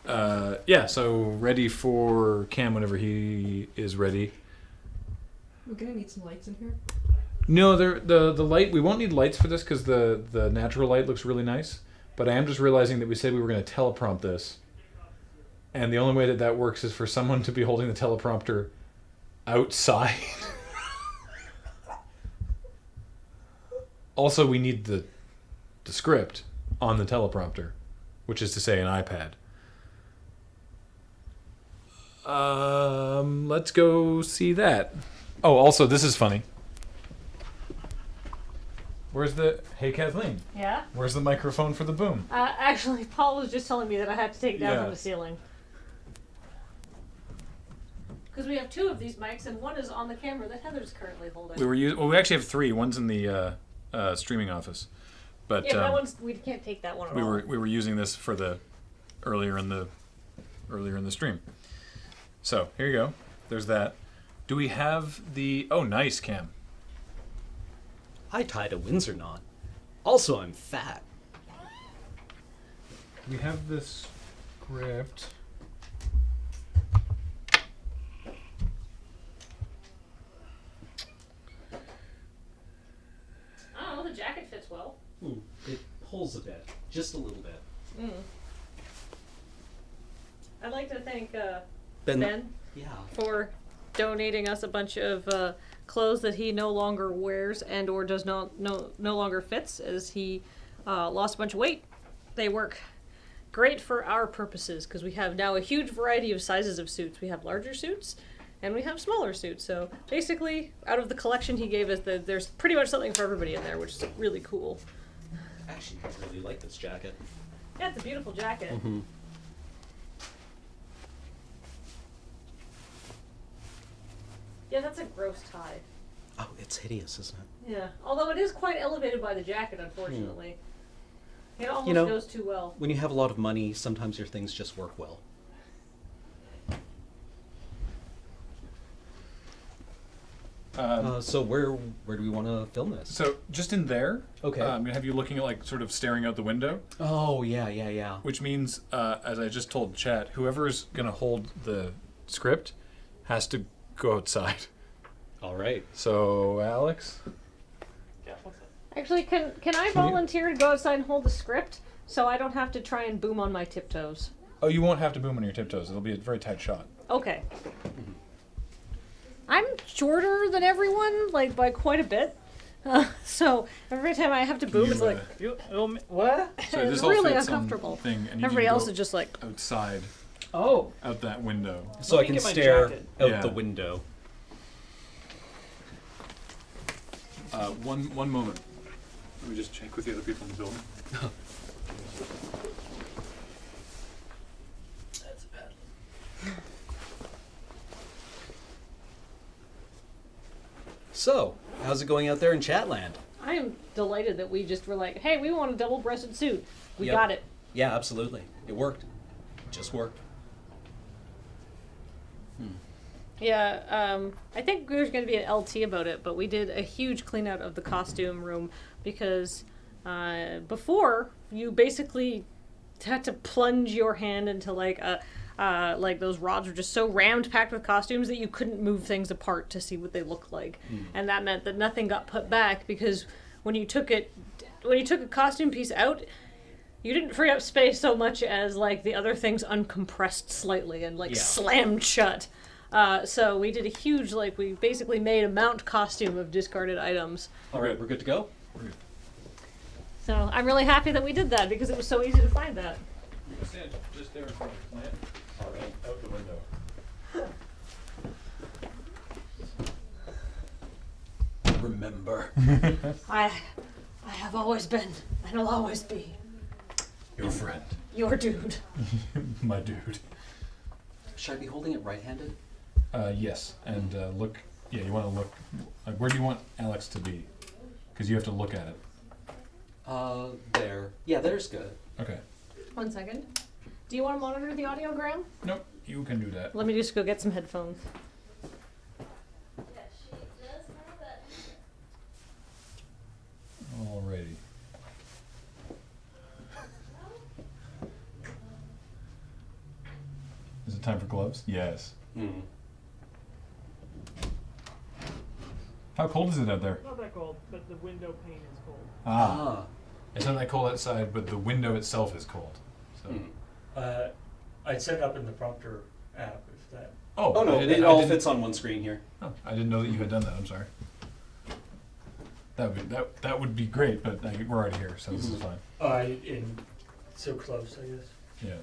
Yeah, so ready for Cam whenever he is ready. We're gonna need some lights in here. No, the light. We won't need lights for this because the natural light looks really nice. But I am just realizing that we said we were going to teleprompt this, and the only way that works is for someone to be holding the teleprompter outside. Also, we need the script on the teleprompter, which is to say an iPad. Let's go see that. Oh, also, this is funny. Hey Kathleen, Yeah? where's the microphone for the boom? Actually, Paul was just telling me that I had to take it down Yeah. from the ceiling. Because we have 2 of these mics, and one is on the camera that Heather's currently holding. We actually have 3. One's in the streaming office, but Yeah, but that one's, we can't take that one at all. we were using this for the earlier in the stream. So here you go. There's that. Do we have the? Oh, nice, Cam. I tied a Windsor knot. Also, I'm fat. We have this script. I don't know, the jacket fits well. It pulls a bit. Just a little bit. I'd like to thank Ben. Ben Yeah. for donating us a bunch of clothes that he no longer wears and or does not no longer fits, as he lost a bunch of weight. They work great for our purposes because we have now a huge variety of sizes of suits. We have larger suits and we have smaller suits. So basically, out of the collection he gave us, there's pretty much something for everybody in there, which is really cool. Actually, I really like this jacket. Yeah, it's a beautiful jacket. Yeah, that's a gross tie. Oh, it's hideous, isn't it? Yeah, although it is quite elevated by the jacket, unfortunately. It almost know- goes too well. When you have a lot of money, sometimes your things just work well. So where do we want to film this? So just in there, Okay. I'm gonna have you looking at like sort of staring out the window, Oh, yeah. which means, as I just told chat, whoever's gonna hold the script has to go outside. All right. So Alex, Yeah, what's that? Actually, can I volunteer to go outside and hold the script so I don't have to try and boom on my tiptoes? oh, you won't have to boom on your tiptoes. It'll be a very tight shot. Okay. I'm shorter than everyone, like by quite a bit. So every time I have to boom, you, it's like What? So it's this all really fits uncomfortable. on thing, and you Everybody need to else go is just like, outside, Oh. out that window. So Let I me can get my stare jacket. out Yeah. the window. One moment. Let me just check with the other people in the building. That's bad. So, how's it going out there in Chatland? I am delighted that we just were like, hey, we want a double-breasted suit. We Yep. got it. Yeah, absolutely. It worked. Just worked. Yeah, I think there's going to be an LT about it, but we did a huge clean out of the costume room because before you basically had to plunge your hand into like those rods were just so rammed packed with costumes that you couldn't move things apart to see what they looked like, and that meant that nothing got put back because when you took a costume piece out, you didn't free up space so much as like the other things uncompressed slightly and like Yeah. slammed shut. So we did a huge, like, we basically made a mount costume of discarded items. All right, we're good to go? So I'm really happy that we did that because it was so easy to find that. Stand just there in front of the plant. All right, out the window. Remember. I have always been, and will always be, Your friend. your dude. My dude. Should I be holding it right-handed? Yes, and look. Yeah, you want to look. Like, where do you want Alex to be? Because you have to look at it. There. Yeah, there's good. Okay. 1 second. Do you want to monitor the audiogram? Nope, you can do that. Let me just go get some headphones. Alrighty. Is it time for gloves? Yes. Mm. How cold is it out there? Not that cold, but the window pane is cold. Ah. It's not that cold outside, but the window itself is cold. So. Mm. I'd set it up in the prompter app if that. Oh, Oh no, I didn't- it I all didn't- fits on one screen here. Oh, I didn't know that you had done that. I'm sorry. That would be great, but we're already here, so this is fine. In so close, I guess. Yeah.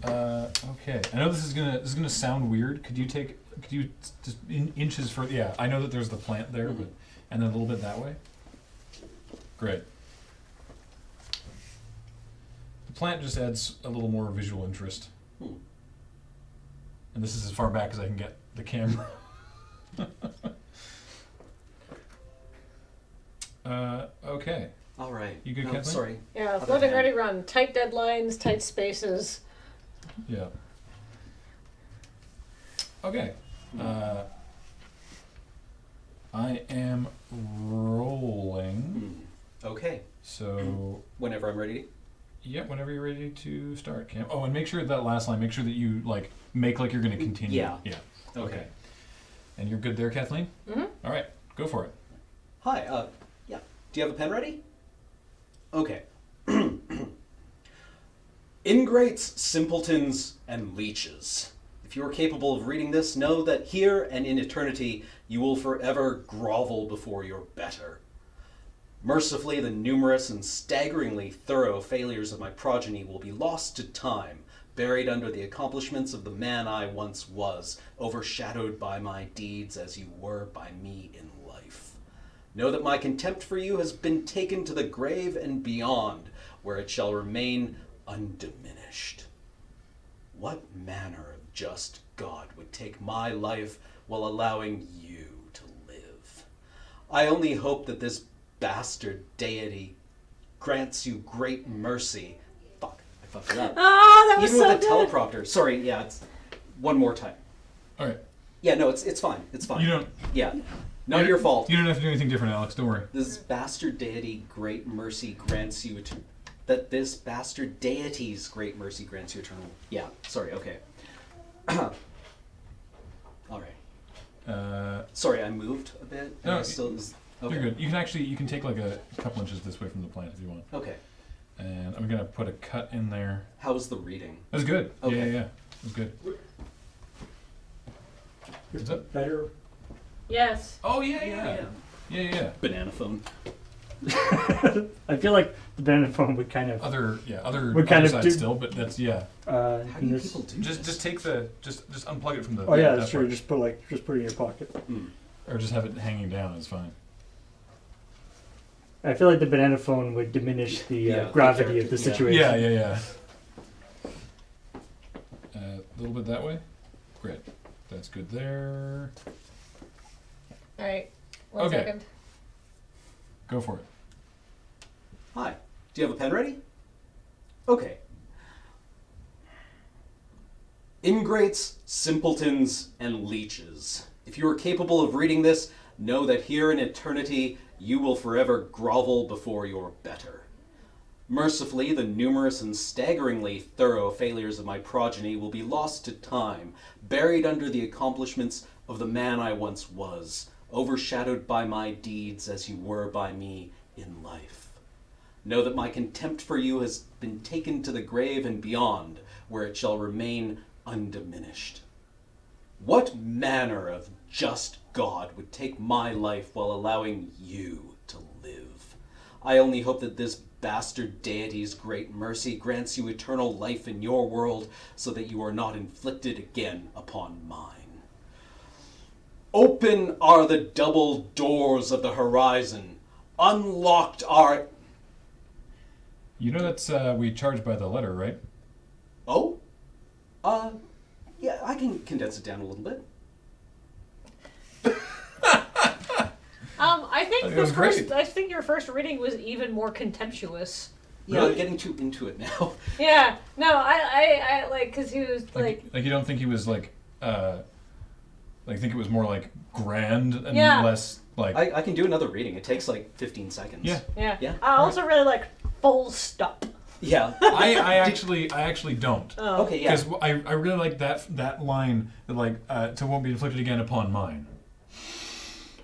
Okay. I know this is gonna sound weird. Could you just inches for? Yeah, I know that there's the plant there, but and then a little bit that way. Great. The plant just adds a little more visual interest. Hmm. And this is as far back as I can get the camera. Okay. All right. You good, No, Kathleen? sorry. Yeah, Other living hand. ready run. Tight deadlines, tight spaces. Yeah. Okay. I am rolling. Okay. So, Whenever I'm ready. yeah, whenever you're ready to start, Cam. Oh, and make sure that last line, make sure that you, like, make like you're going to continue. Yeah. Yeah. Okay. And you're good there, Kathleen? Mhm. All right, go for it. Hi. Yeah. Do you have a pen ready? Okay. Ingrates, simpletons, and leeches. If you are capable of reading this, know that here and in eternity you will forever grovel before your better. Mercifully, the numerous and staggeringly thorough failures of my progeny will be lost to time, buried under the accomplishments of the man I once was, overshadowed by my deeds as you were by me in life. Know that my contempt for you has been taken to the grave and beyond, where it shall remain undiminished. What manner of just God would take my life while allowing you to live? I only hope that this bastard deity grants you great mercy. Fuck, I fucked it up. Oh, that was Even so with a good. teleprompter. Sorry, yeah, it's one more time. All right. Yeah, no, it's fine. It's fine. You don't. Yeah, not your fault. You don't have to do anything different, Alex. Don't worry. This bastard deity great mercy grants you that this bastard deity's great mercy grants you eternal. Yeah, sorry, okay. All right. Sorry, I moved a bit. No, I still was, okay. You're good. You can take like a couple inches this way from the plant if you want. Okay. And I'm gonna put a cut in there. How was the reading? That's good. Okay. Yeah. It was good. Is that? Better. Yes. Oh yeah. Banana phone. I feel like the banana phone would kind of. Other Would kind other of side do- still, but that's How do in you this- people do Just this? take the just unplug it from the. Oh yeah, that that's true. part. Just put it in your pocket. Or just have it hanging down. It's fine. I feel like the banana phone would diminish the Yeah, the gravity of the character, situation. Yeah. A little bit that way. Great. That's good there. All right. One Okay. second. Go for it. Hi. Do you have a pen ready? Okay. Ingrates, simpletons, and leeches. If you are capable of reading this, know that here in eternity you will forever grovel before your better. Mercifully, the numerous and staggeringly thorough failures of my progeny will be lost to time, buried under the accomplishments of the man I once was, overshadowed by my deeds as you were by me in life. Know that my contempt for you has been taken to the grave and beyond, where it shall remain undiminished. What manner of just God would take my life while allowing you to live? I only hope that this bastard deity's great mercy grants you eternal life in your world, so that you are not inflicted again upon mine. Open are the double doors of the horizon. Unlocked are... You know that's we charge by the letter, right? Oh? Yeah, I can condense it down a little bit. I think It was great. I think your first reading was even more contemptuous. Yeah, Really? I'm getting too into it now. Yeah. No, I like because he was like Like you don't think he was like think it was more like grand and Yeah. less like I can do another reading. It takes like 15 seconds. yeah. yeah. Yeah. I also really like full stop. Yeah. I actually don't. Oh. Okay, yeah. Because I really like that line that like to won't be inflicted again upon mine.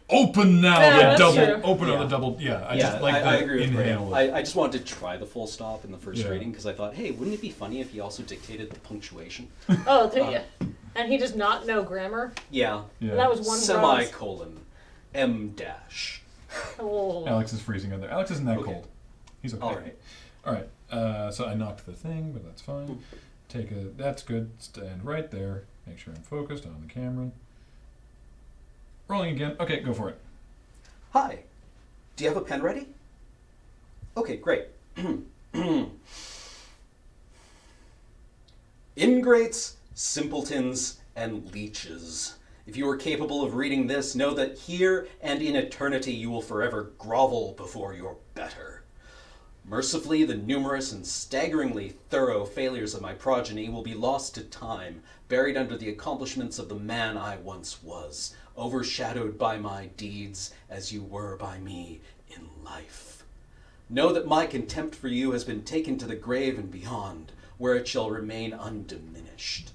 Open now Yeah, the that's double. true. Open Yeah. the double. Yeah, I Yeah, just like I the agree with inhale. Graham. I just wanted to try the full stop in the first Yeah. reading because I thought, hey, wouldn't it be funny if he also dictated the punctuation? Oh, yeah. And he does not know grammar. Yeah. Yeah. That was one rose. Semicolon. M dash. Oh. Alex is freezing out there. Alex isn't that Okay. cold. He's okay. All right. All right. So I knocked the thing, but that's fine. That's good. Stand right there. Make sure I'm focused on the camera. Rolling again. Okay, go for it. Hi. Do you have a pen ready? Okay, great. Ingrates, simpletons, and leeches. If you are capable of reading this, know that here and in eternity you will forever grovel before your better. Mercifully, the numerous and staggeringly thorough failures of my progeny will be lost to time, buried under the accomplishments of the man I once was, overshadowed by my deeds as you were by me in life. Know that my contempt for you has been taken to the grave and beyond, where it shall remain undiminished.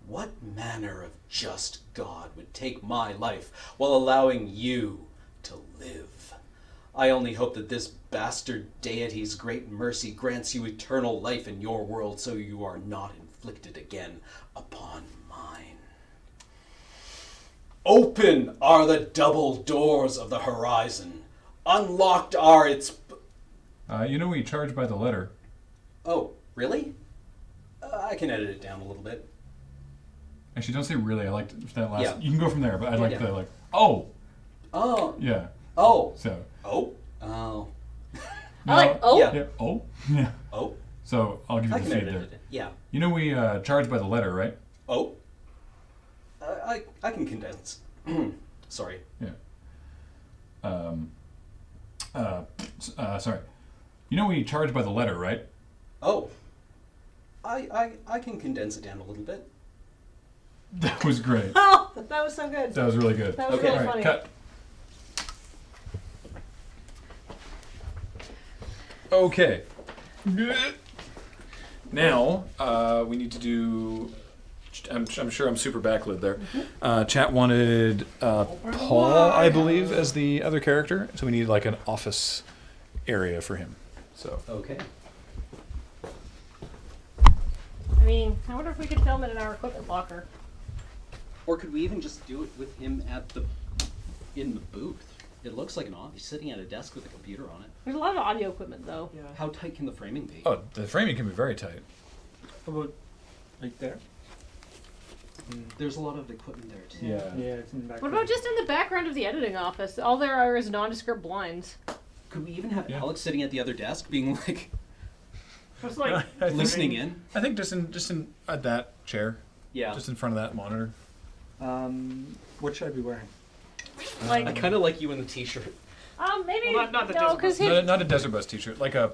What manner of just God would take my life while allowing you to live? I only hope that this bastard deity's great mercy grants you eternal life in your world so you are not inflicted again upon mine. Open are the double doors of the horizon. Unlocked are its... We charge by the letter. Oh, really? I can edit it down a little bit. Actually, don't say really. I liked that last. Yeah. You can go from there, but I like Yeah. the like. Oh. Oh. Yeah. Oh. So. Oh. Oh. I like oh. Yeah. Yeah. Oh. Yeah. Oh. So I'll give you I the can fade edit there. it. Yeah. We charge by the letter, right? Oh. I can condense. Sorry. Yeah. Sorry. We charge by the letter, right? Oh. I can condense it down a little bit. That was great. Oh, that was so good. That was really good. That was Okay. really All right, funny. cut. Okay. Now, we need to do... I'm sure I'm super backlid there. Chat wanted Paul, I believe, as the other character. So we need like an office area for him. So Okay. I mean, I wonder if we could film it in our equipment locker. Or could we even just do it with him in the booth? It looks like an office. He's sitting at a desk with a computer on it. There's a lot of audio equipment though. Yeah. How tight can the framing be? Oh, the framing can be very tight. How about right there? There's a lot of equipment there too. Yeah, it's in the back. What about just in the background of the editing office? All there are is nondescript blinds. Could we even have Yeah. Alex sitting at the other desk, being like Just like listening in? I think just in at that chair, Yeah. just in front of that monitor. What should I be wearing? Like I kind of like you in the t-shirt. maybe Well, not the no, desert because Not a desert bus t-shirt, like a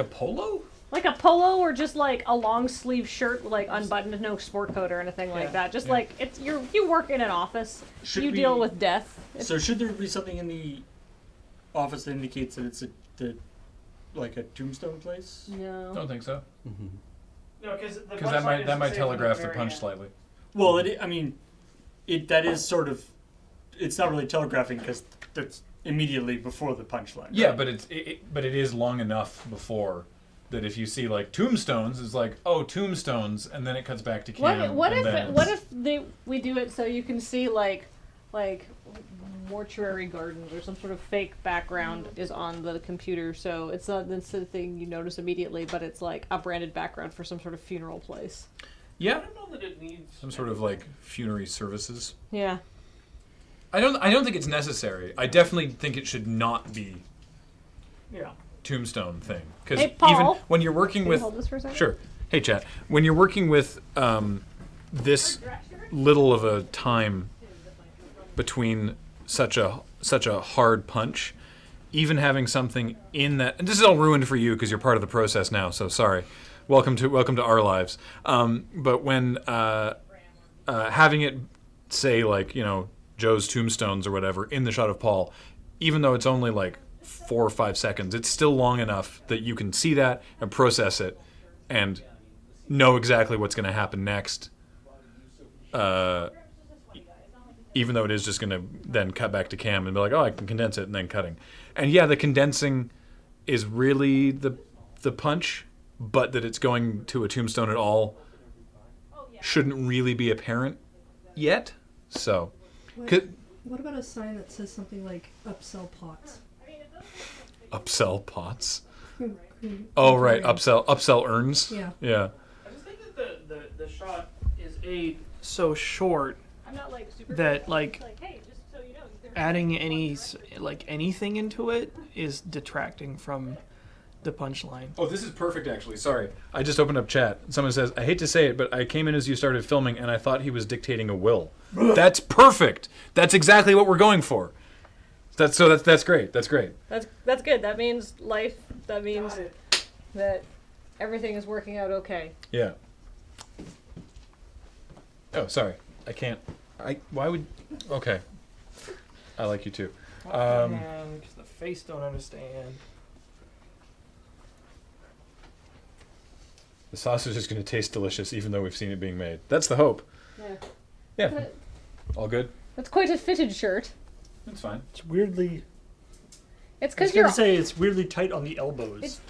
polo. like a polo or just like a long sleeve shirt, like unbuttoned, no sport coat or anything like Yeah. that. Just Yeah. like you work in an office. Should you we- deal with death. So should there be something in the office that indicates that it's like a tombstone place? No. Don't think so. Mm-hmm. no, because Because that might telegraph the punch slightly. Well, that is sort of. It's not really telegraphing because that's immediately before the punchline. Yeah, right? but it is long enough before that if you see like tombstones, it's like, oh, tombstones, and then it cuts back to Cam. What and then if we do it so you can see like mortuary gardens or some sort of fake background is on the computer, so it's not the sort of thing you notice immediately, but it's like a branded background for some sort of funeral place. Yeah, I don't know that it needs some sort of like funerary services. Yeah. I don't think it's necessary. I definitely think it should not be Yeah. tombstone thing because Hey, Paul, even when you're working Can you with hold this for a second? sure. Hey, chat. When you're working with this little of a time between such a hard punch, even having something in that, and this is all ruined for you because you're part of the process now. So sorry. Welcome to our lives. But when having it say like Joe's tombstones or whatever in the shot of Paul, even though it's only like 4 or 5 seconds, it's still long enough that you can see that and process it and know exactly what's going to happen next. Even though it is just going to then cut back to Cam and be like, oh, I can condense it, and then cutting. And yeah, the condensing is really the punch, but that it's going to a tombstone at all shouldn't really be apparent yet. So, What about a sign that says something like upsell pots? upsell pots. Who Oh, right, upsell urns. Yeah. Yeah. I just think that the shot is so short I'm not like super that like hey, just so you know, adding anything into it is detracting from the punchline. Oh, this is perfect, actually. Sorry. I just opened up chat. Someone says, I hate to say it, but I came in as you started filming, and I thought he was dictating a will. That's perfect. That's exactly what we're going for. That's great. That's great. That's good. That means life. That means that everything is working out okay. Yeah. Oh, sorry. I can't. Why would? Okay. I like you too. Because the face don't understand. The sausage is going to taste delicious, even though we've seen it being made. That's the hope. Yeah. Yeah. All good. That's quite a fitted shirt. That's fine. It's weirdly. It's I was because you're. gonna say it's weirdly tight on the elbows. It's,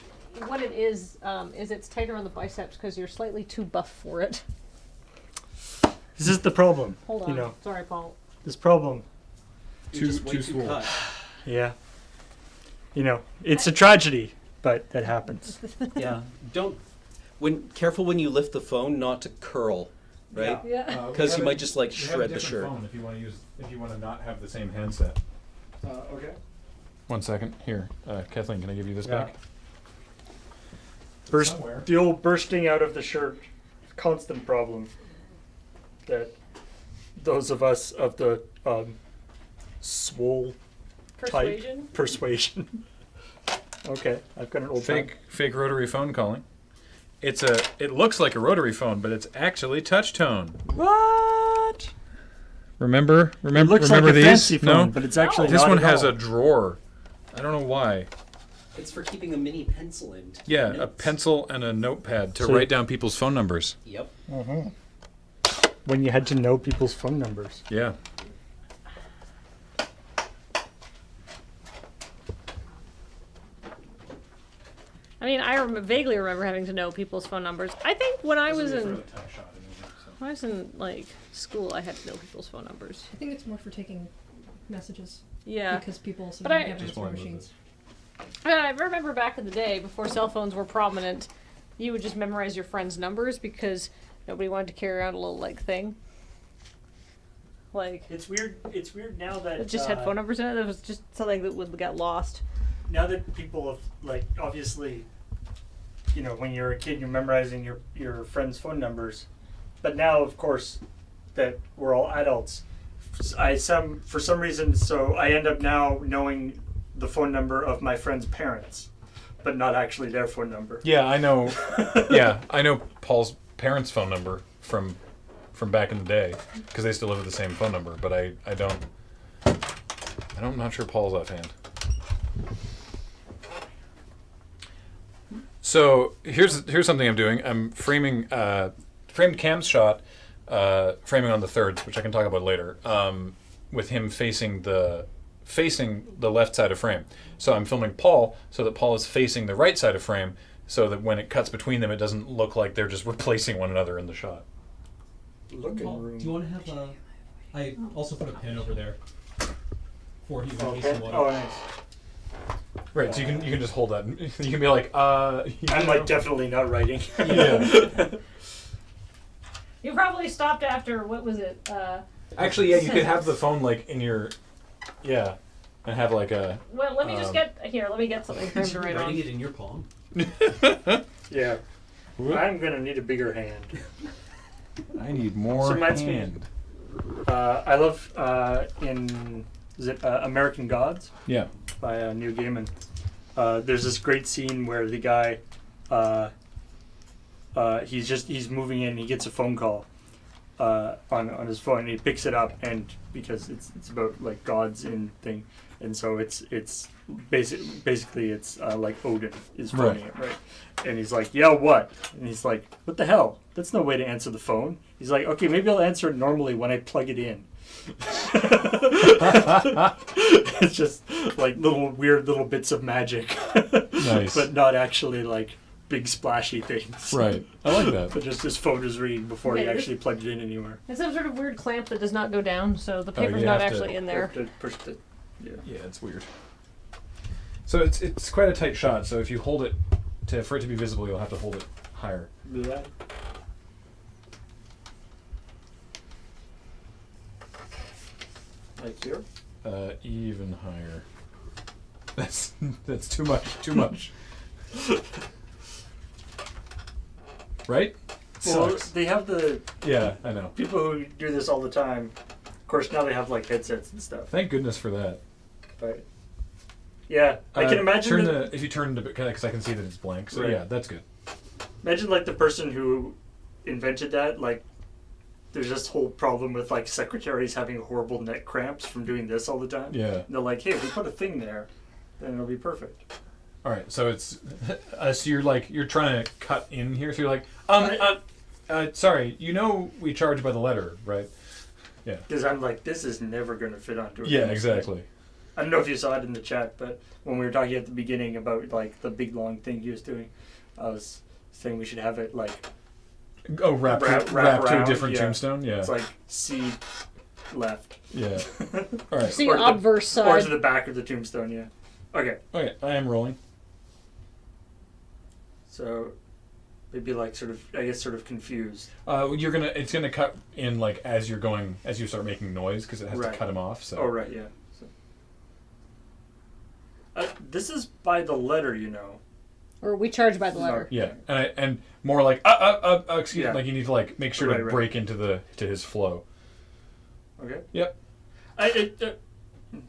what it is it's tighter on the biceps because you're slightly too buff for it. This is the problem. Hold on. You know, Sorry, Paul. this problem. You're just way too too swole. cut. Yeah. You know, it's a tragedy, but that happens. Yeah. Careful when you lift the phone not to curl, right? Yeah. Because you might just like shred the shirt. Phone if you want to not have the same handset. Okay. 1 second. Here, Kathleen, can I give you this Yeah. back? Burst, Somewhere. the old bursting out of the shirt, constant problem that those of us of the swole Persuasion. persuasion. Okay, I've got an old Fake rotary phone calling. It looks like a rotary phone, but it's actually touch tone. What? Remember It looks remember like a these? fancy phone, No. but it's actually This not one at has all. a drawer. I don't know why. It's for keeping a mini pencil in. Yeah, a notes. pencil and a notepad to So- write down people's phone numbers. Yep. When you had to know people's phone numbers. Yeah. I mean, I vaguely remember having to know people's phone numbers. I think when I was in like school, I had to know people's phone numbers. I think it's more for taking messages. Yeah. Because people But sometimes I- have Just answering one of machines. I remember back in the day, before cell phones were prominent, you would just memorize your friends' numbers because nobody wanted to carry around a little like thing. Like It's weird. It's weird now that it just had phone numbers in it. It was just something that would get lost. now that people have, like, obviously, you know, when you're a kid, you're memorizing your friends' phone numbers, but now, of course, that we're all adults, for some reason, so I end up now knowing the phone number of my friend's parents, but not actually their phone number. Yeah, I know. Yeah, I know Paul's parents' phone number from back in the day because they still live with the same phone number. But I'm not sure Paul's offhand. So here's something I'm doing. I'm framing framed cam shot, framing on the thirds, which I can talk about later. With him facing the left side of frame. So I'm filming Paul so that Paul is facing the right side of frame so that when it cuts between them, it doesn't look like they're just replacing one another in the shot. Looking Paul, room. do you want to have a? I also put a pin over there for you in case Okay. you want. Oh, nice. Right, so you can just hold that. You can be like, I'm like definitely not writing. Yeah. You probably stopped after what was it? Actually, yeah, you could have the phone like in your, yeah, and have like a. Well, let me just get here. Let me get something for him to write Writing on. it in your palm. Yeah. I'm gonna need a bigger hand. I need more So mine's me. hand. I love is it American Gods Yeah. by Neil Gaiman. There's this great scene where the guy he's moving in, he gets a phone call on his phone, and he picks it up, and because it's about like gods in thing, and so it's basically it's like Odin is phoning it, right? And he's like, yeah, what? And he's like, what the hell? That's no way to answer the phone. He's like, okay, maybe I'll answer it normally when I plug it in. It's just like weird little bits of magic. Nice. But not actually like big splashy things. Right. I like that. But just his phone is ringing before he Okay, actually plugged it in anywhere. It's some sort of weird clamp that does not go down, so the Oh, you paper's not have to- actually in there. To push the, yeah. Yeah, it's weird. So it's quite a tight shot. So if you hold it for it to be visible, you'll have to hold it higher. Blah. Like here? Even higher. That's too much. Too much. Right? Well, Sucks. they have the Yeah, I know. people who do this all the time. Of course, now they have like headsets and stuff. Thank goodness for that. Right. Yeah, I can imagine. Turn if you turn to because I can see that it's blank. So Right. yeah, that's good. Imagine like the person who invented that. Like, there's this whole problem with like secretaries having horrible neck cramps from doing this all the time. Yeah. And they're like, hey, if we put a thing there, then it'll be perfect. All right. So it's so you're trying to cut in here. So you're like sorry. We charge by the letter, right? Yeah. Because I'm like, this is never going to fit onto it. Yeah. Exactly. I don't know if you saw it in the chat, but when we were talking at the beginning about like the big long thing he was doing, I was saying we should have it like Oh, wrap to around, a different yeah. tombstone. Yeah. It's like C left. Yeah. All right. See Or the- obverse Or side. to the back of the tombstone, yeah. Okay, Okay. I am rolling. so maybe like sort of confused. It's gonna cut in like as you start making noise because it has to Right. cut him off. So. Oh, right, yeah. So. This is by the letter, Or we charge by the letter. Yeah, and more like excuse Yeah. me, like you need to like make sure to Right. break into his flow. Okay. Yep.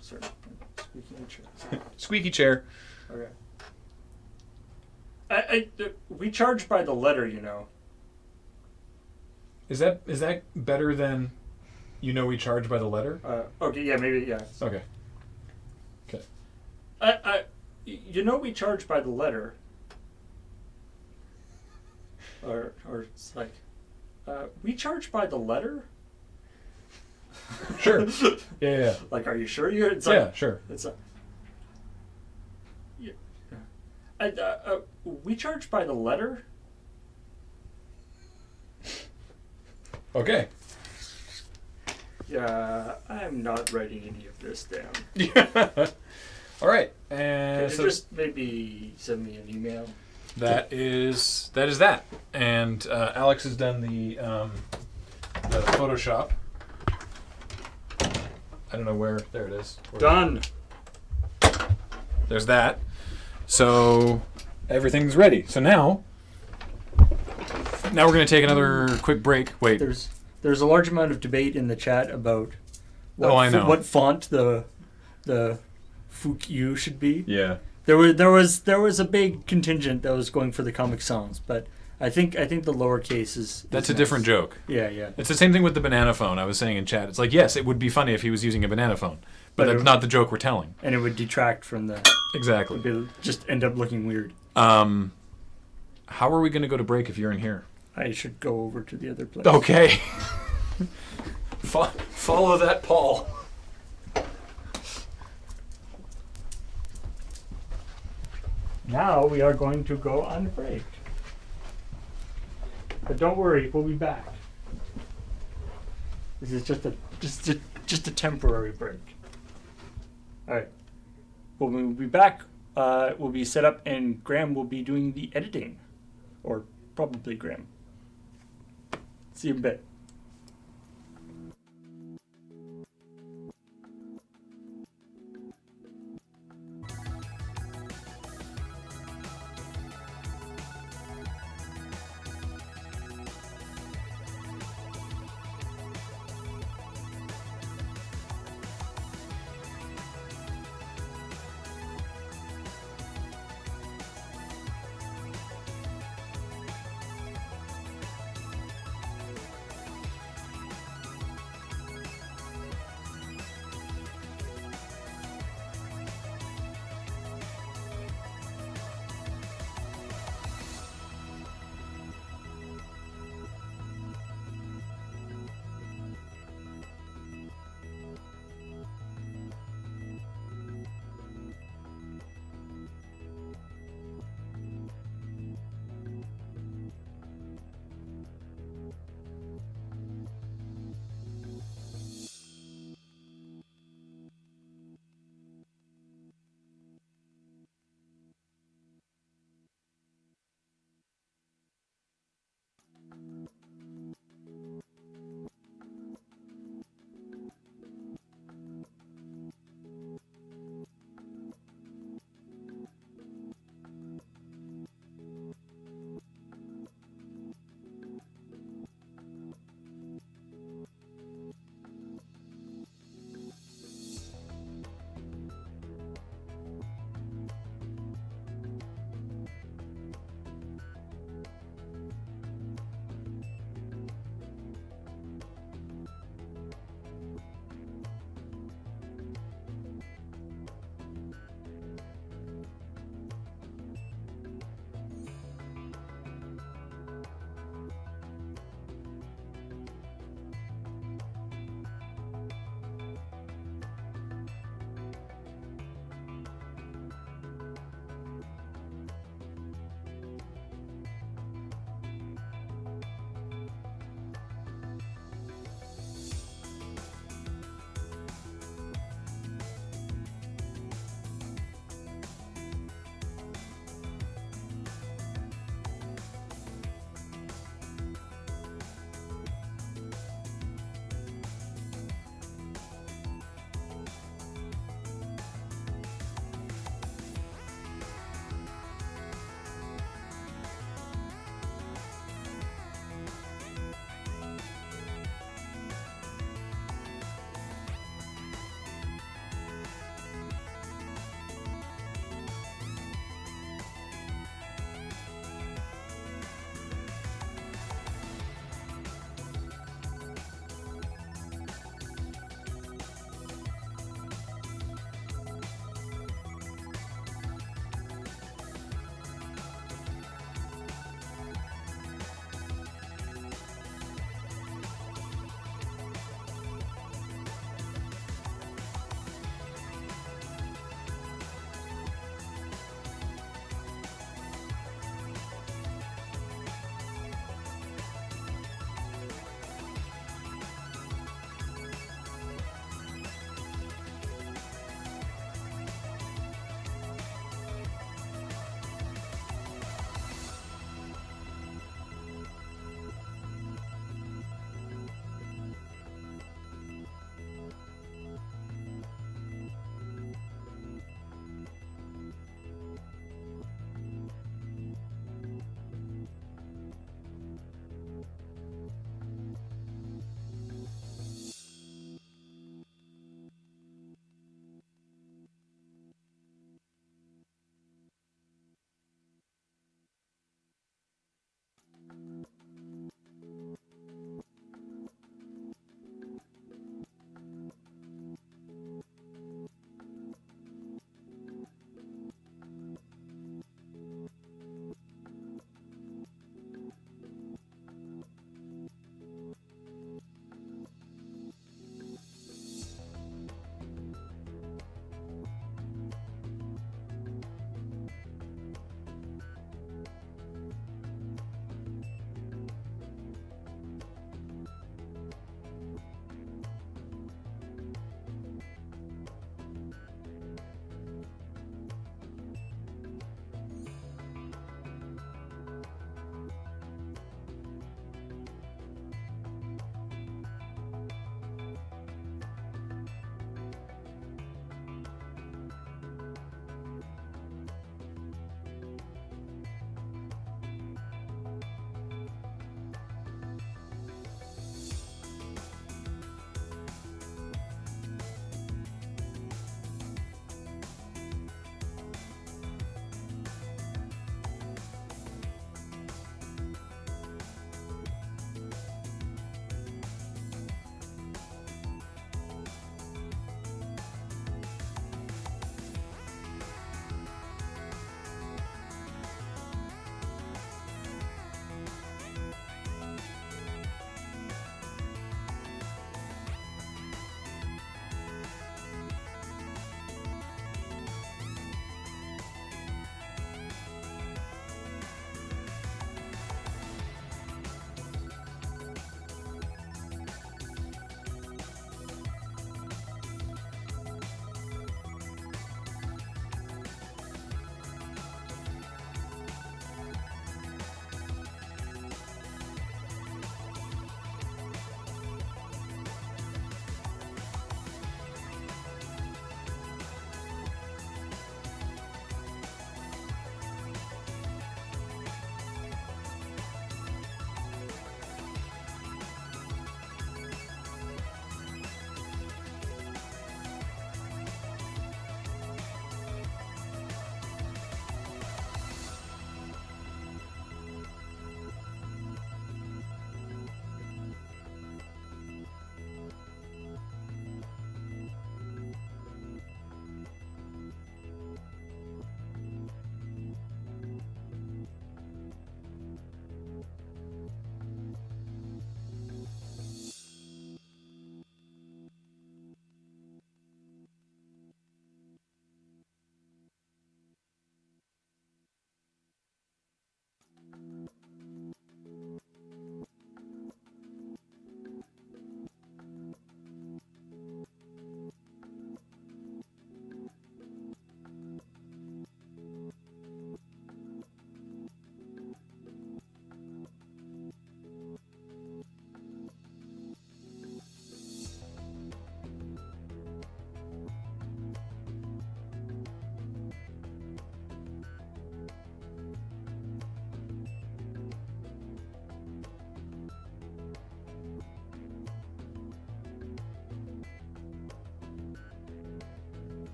Sorry. Squeaky chair. Squeaky chair. Okay. We charge by the letter, Is that better than we charge by the letter? Okay, yeah, maybe, yeah. Okay. We charge by the letter. Or it's like, we charge by the letter? Sure. Yeah. Like, are you sure you're? It's Yeah. like, Sure. It's a. Yeah. We charge by the letter. Okay. Yeah, I'm not writing any of this down. All right. Can And you so just maybe send me an email? that is that. And Alex has done the Photoshop. I don't know where. There it is. Done. There's that. So everything's ready. So now we're going to take another quick break. Wait. There's a large amount of debate in the chat about I know. what font the Fuck You should be. Yeah. There was a big contingent that was going for the Comic Sans, but I think the lowercase is That's a nice. different joke. Yeah. It's the same thing with the banana phone. I was saying in chat. It's like, yes, it would be funny if he was using a banana phone, but that's not the joke we're telling. And it would detract from the. Exactly. It would just end up looking weird. How are we going to go to break if you're in here? I should go over to the other place. Okay. Follow that Paul. Now we are going to go on break. But don't worry, we'll be back. This is just a temporary break. All right. Well, we'll be back. We'll be set up, and Graham will be doing the editing, or probably Graham. See you in a bit.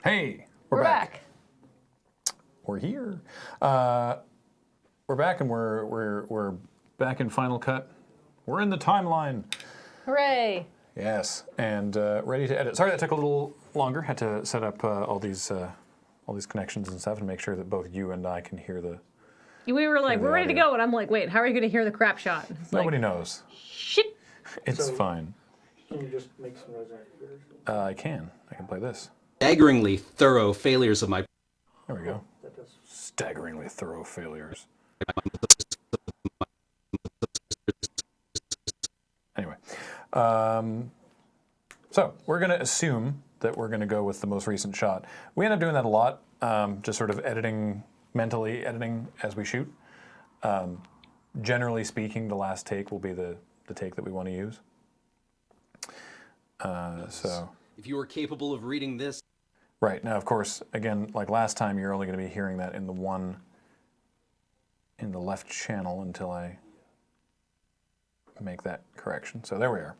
Hey, We're back. We're here. We're back, and we're back in Final Cut. We're in the timeline. Hooray! Yes, and ready to edit. Sorry that took a little longer. Had to set up all these connections and stuff, and make sure that both you and I can hear the. We were like, the we're ready to audio. go, and I'm like, wait, how are you going to hear the crap shot? It's Nobody like, knows. shit. It's So- fine. Can you just make some noise on your computer? I can. I can play this. Staggeringly thorough failures of my There we go. That does. Staggeringly thorough failures. Anyway, so we're going to assume that we're going to go with the most recent shot. We end up doing that a lot, just sort of mentally editing as we shoot. Generally speaking, the last take will be the take that we want to use. So. If you were capable of reading this, Right, now of course, again, like last time, you're only going to be hearing that in the left channel until I make that correction. So there we are.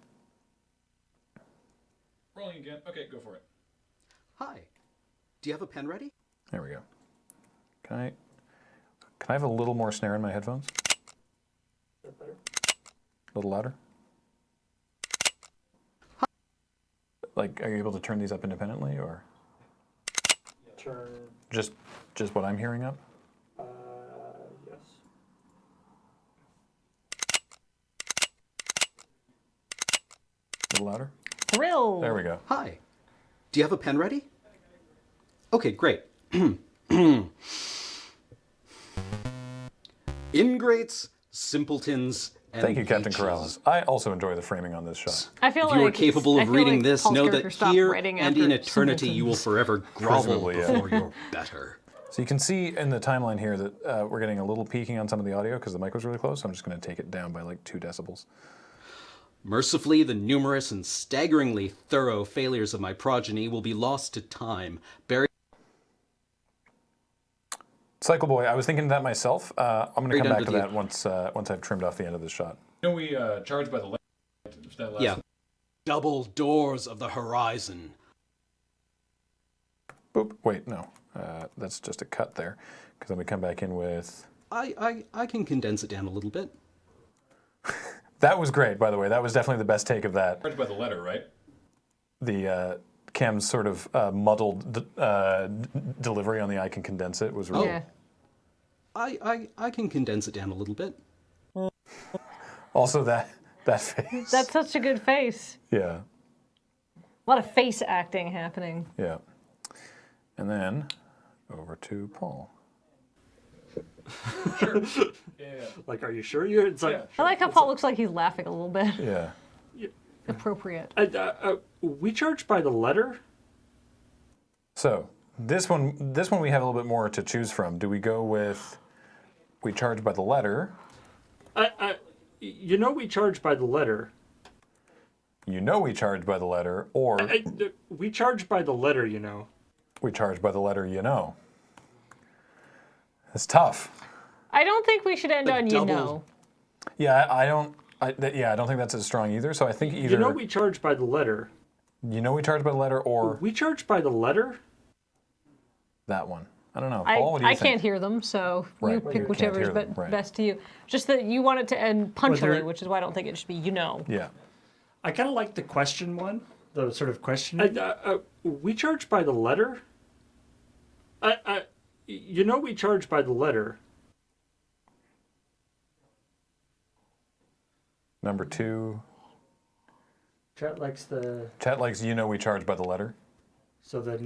Rolling again. Okay, go for it. hi. Do you have a pen ready? There we go. Can I have a little more snare in my headphones? That better? A little louder? Like, are you able to turn these up independently, or Turn. just what I'm hearing up? Yes. A little louder? Thrill. There we go. Hi. Do you have a pen ready? Okay, great. Ingrates, simpletons, and Thank you, Captain leeches. Corrales. I also enjoy the framing on this shot. I feel If like you are capable I of feel reading like this, Paul's know character that stopped here writing and after in eternity you will simpletons. forever grovel Presumably, yeah. before you're better. So you can see in the timeline here that we're getting a little peaking on some of the audio because the mic was really close. So I'm just going to take it down by like 2 decibels. Mercifully, the numerous and staggeringly thorough failures of my progeny will be lost to time, buried Cycle Boy, I was thinking that myself. I'm going to Buried come back under to the- that once I've trimmed off the end of this shot. You know, we charged by the left. That last Yeah. Double doors of the horizon. Boop. Wait, no. That's just a cut there. Because then we come back in with... I can condense it down a little bit. That was great, by the way. That was definitely the best take of that. Charged by the letter, right? The Cam's sort of muddled delivery on the I can condense it was really... Yeah. I can condense it down a little bit. Also, that face. That's such a good face. Yeah. A lot of face acting happening. Yeah. And then over to Paul. Yeah. Like, are you sure you're? It's like, I like how Paul looks like he's laughing a little bit. Yeah. Appropriate. we charge by the letter. So this one we have a little bit more to choose from. Do we go with we charge by the letter? You know, we charge by the letter. You know we charge by the letter, or We charge by the letter. You know. we charge by the letter. You know. It's tough. I don't think we should end The on you double- know. Yeah, I don't. I don't think that's as strong either. So I think either You know, we charge by the letter. we charge by the letter, or We charge by the letter. that one. I don't know. I, Paul, what do you I think? can't hear them, so Right. you Well, pick you whichever can't is hear them, right. best to you. Just that you want it to end punctually, there- which is why I don't think it should be you know. Yeah. I kind of like the question one, the sort of question. We charge by the letter. You know, we charge by the letter. Number 2. Chat likes the Chat likes we charge by the letter. so the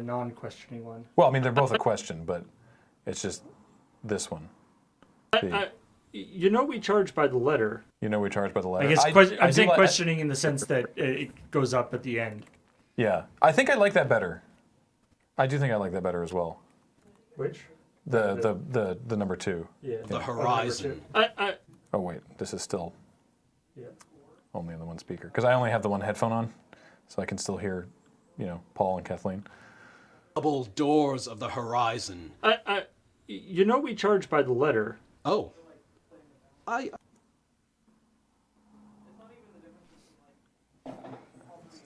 non-questioning one. Well, I mean they're both a question, but it's just this one. You know, we charge by the letter. We charge by the letter. I guess I I'm do saying like- questioning in the sense that it goes up at the end. Yeah, I think I like that better. I do think I like that better as well. Which? The number 2. Yeah. The horizon. Oh wait, this is still Yeah. only in the one speaker because I only have the one headphone on, so I can still hear, Paul and Kathleen. Double doors of the horizon. You know, we charge by the letter. Oh. I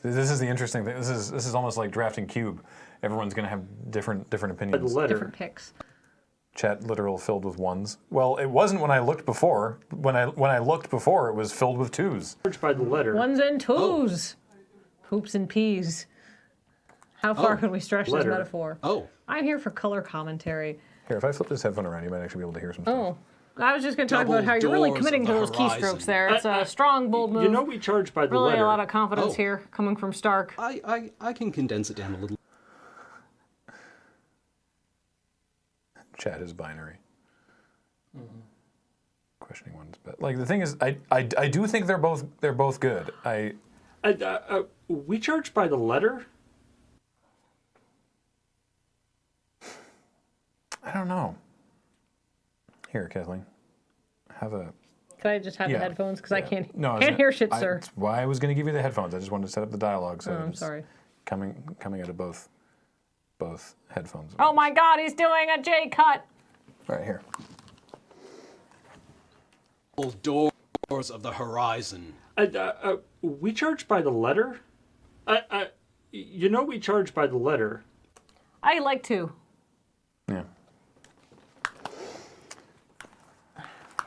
This is the interesting thing. This is almost like drafting cube. Everyone's going to have different By the opinions. letter. Different picks. Chat literal filled with ones. Well, it wasn't when I looked before. When I looked before, it was filled with twos. Charged by the letter. Ones and twos. Poops and peas. How far can we stretch this Letter. metaphor? Oh, I'm here for color commentary. Here, if I flip this headphone around, you might actually be able to hear some stuff. Oh. I was just going to talk Double about how you're really doors committing of to the those horizon. keystrokes there. It's a strong, bold move. You know we charge by the really letter. a lot of confidence Oh. here coming from Stark. I can condense it down a little. Chat is binary. Questioning ones, but like the thing is, I do think they're both good. We charge by the letter. I don't know. Here, Kathleen, have a. Can I just have Yeah. the headphones? Because I can't, I was can't gonna- hear shit, sir. That's why I was going to give you the headphones. I just wanted to set up the dialogue so Oh, that I'm it's sorry. coming out of both headphones. Oh my god, he's doing a J cut! Right here. Doors of the horizon. We charge by the letter. You know we charge by the letter. I like to. Yeah.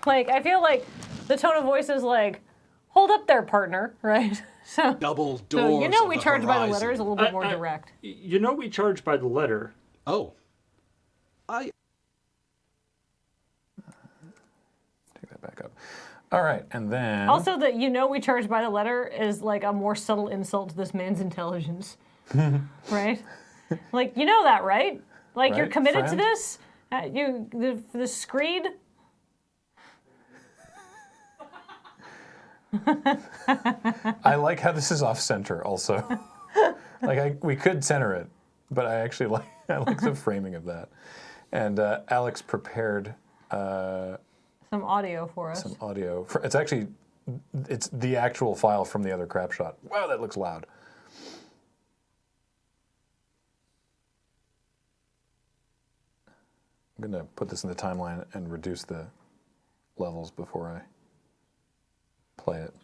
Like, I feel like the tone of voice is like, hold up there, partner, right? So, Double doors. so you know of we the charge by the horizon. letter is a little bit more direct. You know we charge by the letter. Oh, I Take that back up. All right, and then. Also, that you know we charge by the letter is like a more subtle insult to this man's intelligence, right? Like, you know that, right? Like, you're Right, committed to friend? this? The screed? I like how this is off center. Also, we could center it, but I actually I like the framing of that. And Alex prepared Some audio for us. some audio. It's the actual file from the other Crapshot. Wow, that looks loud. I'm gonna put this in the timeline and reduce the levels before I play it.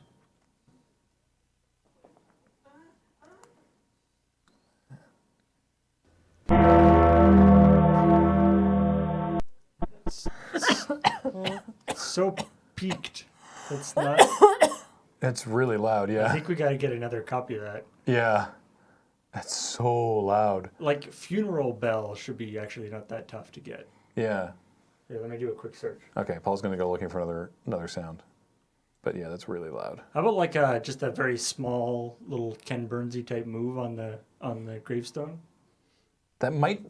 So peaked. It's not. It's really loud, I yeah. think we got to get another copy of that. Yeah. That's so loud. Like funeral bell should be actually not that tough to get. Yeah. Here, let me do a quick search. Okay, Paul's gonna go looking for another sound. But yeah, that's really loud. How about like just a very small little Ken Burnsy type move on the gravestone? That might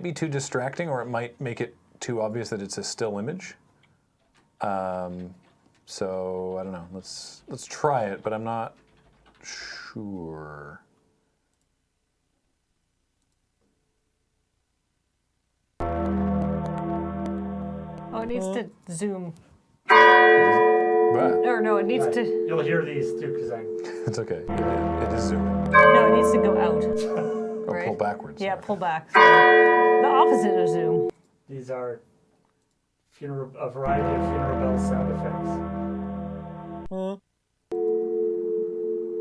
be too distracting, or it might make it too obvious that it's a still image. So I don't know. Let's try it, but I'm not sure. Oh, it needs to zoom. But Or no, it needs to. You'll hear these too, because I'm. it's okay. It is zooming. No, it needs to go out. Or Right. pull backwards. Yeah, pull back. The opposite of zoom. These are a variety of funeral bell sound effects.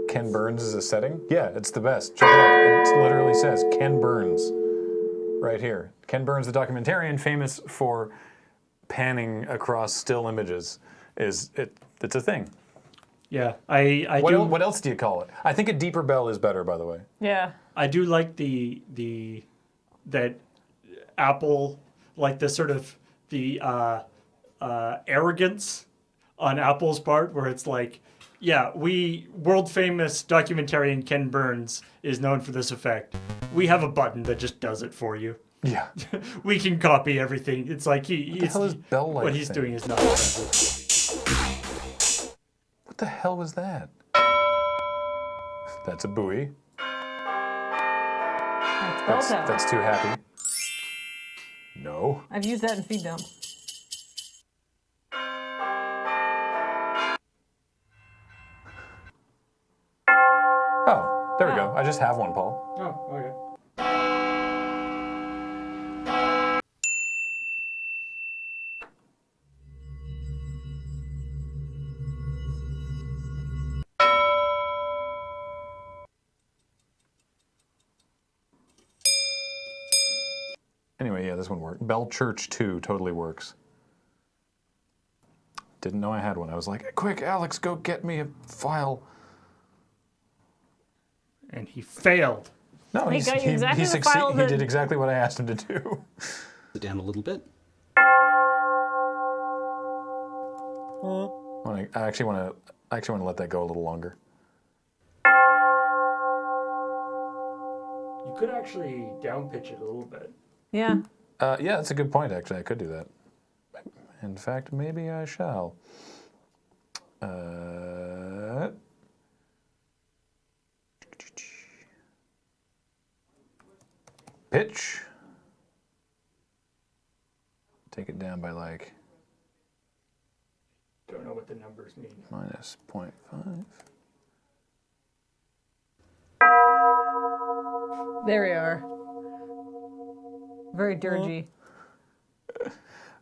Ken Burns is a setting? Yeah, it's the best. Check it out. It literally says Ken Burns right here. Ken Burns, the documentarian, famous for panning across still images. It's a thing. Yeah, I What, do. what else do you call it? I think a deeper bell is better, by the way. Yeah. I do like that Apple, like the sort of the arrogance on Apple's part, where it's like, yeah, world famous documentarian Ken Burns is known for this effect. We have a button that just does it for you. Yeah. We can copy everything. It's like What the hell is bell light what he's thing? doing is not offensive. What the hell was that? That's a buoy. That's bell tower. That's too happy. No. I've used that in feed dump. Oh, there we go. I just have one, Paul. Oh, okay. Anyway, yeah, this one worked. Bell Church 2 totally works. Didn't know I had one. I was like, quick, Alex, go get me a file. And he failed. No, He got you exactly the file he that- did exactly what I asked him to do. Sit down a little bit. I actually want to let that go a little longer. You could actually down pitch it a little bit. Yeah. Yeah, that's a good point, actually. I could do that. In fact, maybe I shall. Pitch. Take it down by like Don't know what the numbers mean. minus 0.5. There we are. Very dirgy.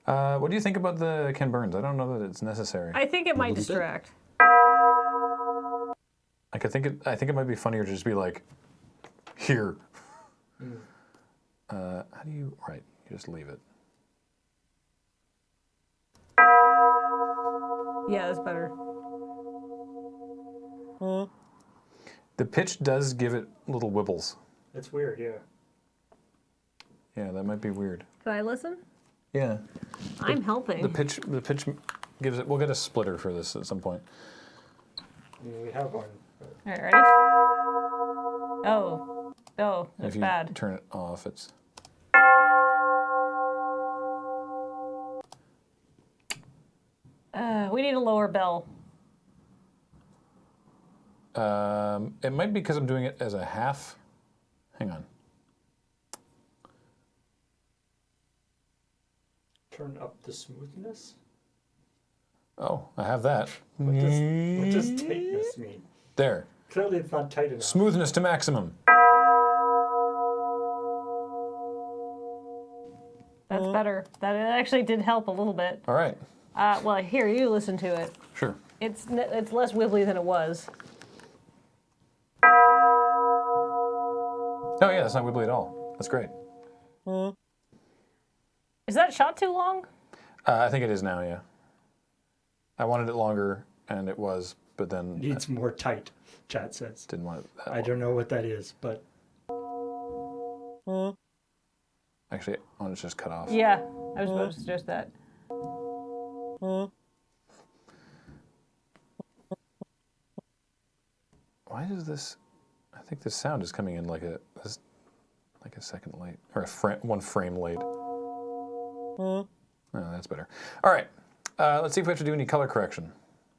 What do you think about the Ken Burns? I don't know that it's necessary. I think it might little bit. distract. Like I think it might be funnier to just be like, here. How do you? Right, you just leave it. Yeah, that's better. The pitch does give it little wibbles. That's weird, yeah. Yeah, that might be weird. Can I listen? Yeah, I'm helping. the pitch gives it. We'll get a splitter for this at some point. I mean, we have one. But All right, ready? Oh, that's If you bad. turn it off, it's. We need a lower bell. It might be because I'm doing it as a half. Hang on. turn up the smoothness? Oh, I have that. What does tightness mean? There. Clearly it's not tight enough. Smoothness to maximum. That's better. That actually did help a little bit. All right. Well, here, you listen to it. Sure. It's less wibbly than it was. Oh yeah, that's not wibbly at all. That's great. Is that shot too long? I think it is now. Yeah. I wanted it longer, and it was, but then Needs more tight, chat says. didn't want it. That I long. don't know what that is, but Actually, I want to just cut off. Yeah, I was about to suggest that. Why does this? I think this sound is coming in like a second late, or one frame late. Oh, that's better. All right. Let's see if we have to do any color correction.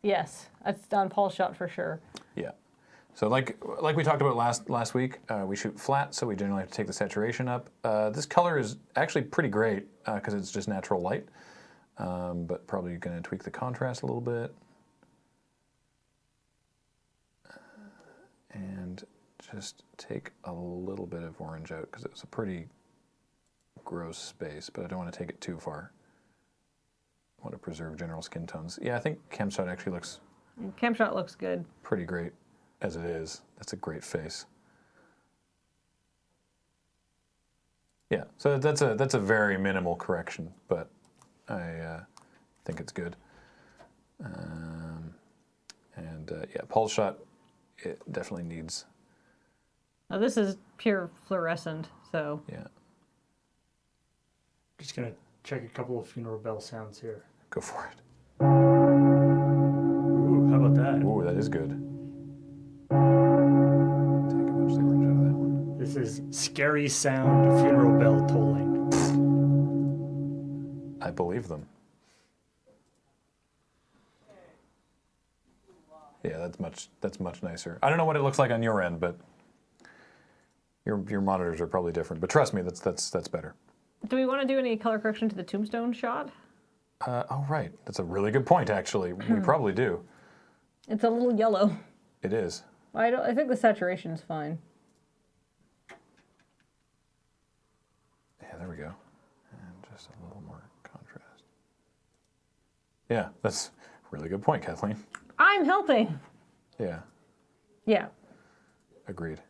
Yes, that's on Paul's shot for sure. Yeah. So like we talked about last week, we shoot flat, so we generally have to take the saturation up. This color is actually pretty great because it's just natural light, but probably going to tweak the contrast a little bit. And just take a little bit of orange out because it's a pretty gross space, but I don't want to take it too far. I want to preserve general skin tones. Yeah, I think Cam shot actually looks Cam shot looks good. pretty great as it is. That's a great face. Yeah, so that's a very minimal correction, but I think it's good. Yeah, Paul's shot, it definitely needs. Now this is pure fluorescent, so Yeah, just gonna check a couple of funeral bell sounds here. go for it. Ooh, how about that? Ooh, that is good. Take a bunch of the orange out of that one. This is scary sound funeral bell tolling. I believe them. Yeah, that's much nicer. I don't know what it looks like on your end, but your monitors are probably different. But trust me, that's better. do we want to do any color correction to the tombstone shot? Oh right, that's a really good point. Actually, we probably do. It's a little yellow. It is. I think the saturation's fine. Yeah, there we go. And just a little more contrast. Yeah, that's a really good point, Kathleen. I'm helping. Yeah, Yeah. agreed.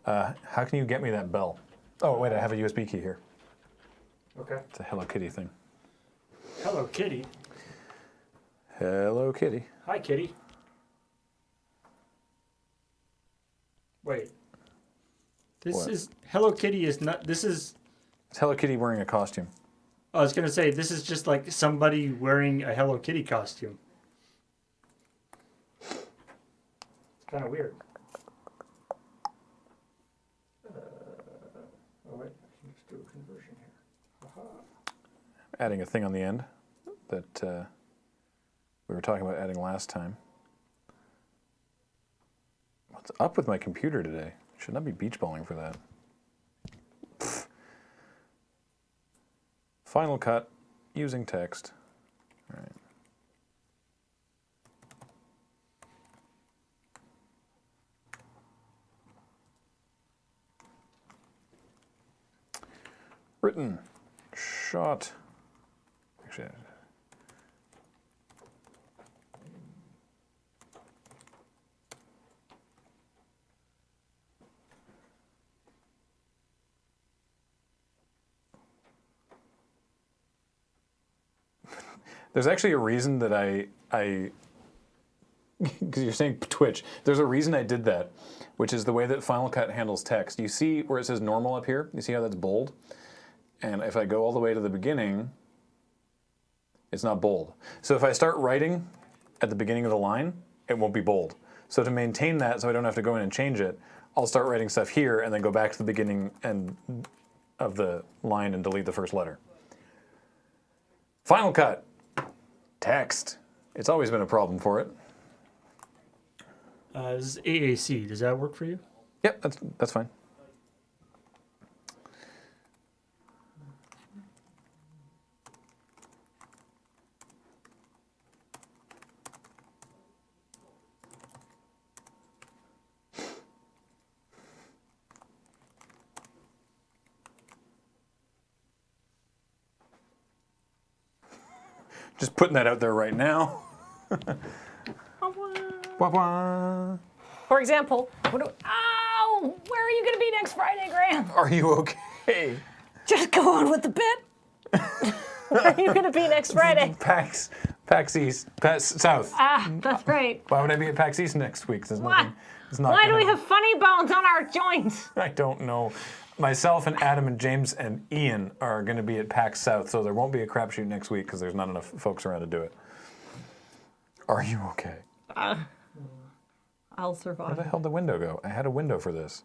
How can you get me that bell? Oh, wait, I have a USB key here. Okay. It's a Hello Kitty thing. Hello, Kitty. Hello Kitty. Hi, Kitty. Wait. This What? is Hello Kitty is not. This is. It's Hello Kitty wearing a costume. I was gonna say this is just like somebody wearing a Hello Kitty costume. It's kind of weird. Oh wait, I can just do a conversion here. Aha. Adding a thing on the end that we were talking about adding last time. What's up with my computer today? Should not be beach balling for that. Pfft. Final Cut using text. All right. Written. Shot. Actually, there's actually a reason that I because you're saying Twitch, there's a reason I did that, which is the way that Final Cut handles text. You see where it says normal up here? You see how that's bold? And if I go all the way to the beginning, it's not bold. So if I start writing at the beginning of the line, it won't be bold. So to maintain that so I don't have to go in and change it, I'll start writing stuff here and then go back to the beginning and of the line and delete the first letter. Final Cut. Text. It's always been a problem for it. This is AAC. Does that work for you? Yep, that's fine. Just putting that out there right now. Wah, wah. For example, where are you going to be next Friday, Graham? Are you okay? Just go on with the bit. Where are you going to be next Friday? PAX East, South. That's right. Why would I be at PAX East next week? There's Why? nothing. It's not Why do gonna- we have funny bones on our joints? I don't know. Myself and Adam and James and Ian are going to be at PAX South, so there won't be a Crapshoot next week because there's not enough folks around to do it. Are you okay? I'll Where the survive. hell did the window go? I had a window for this.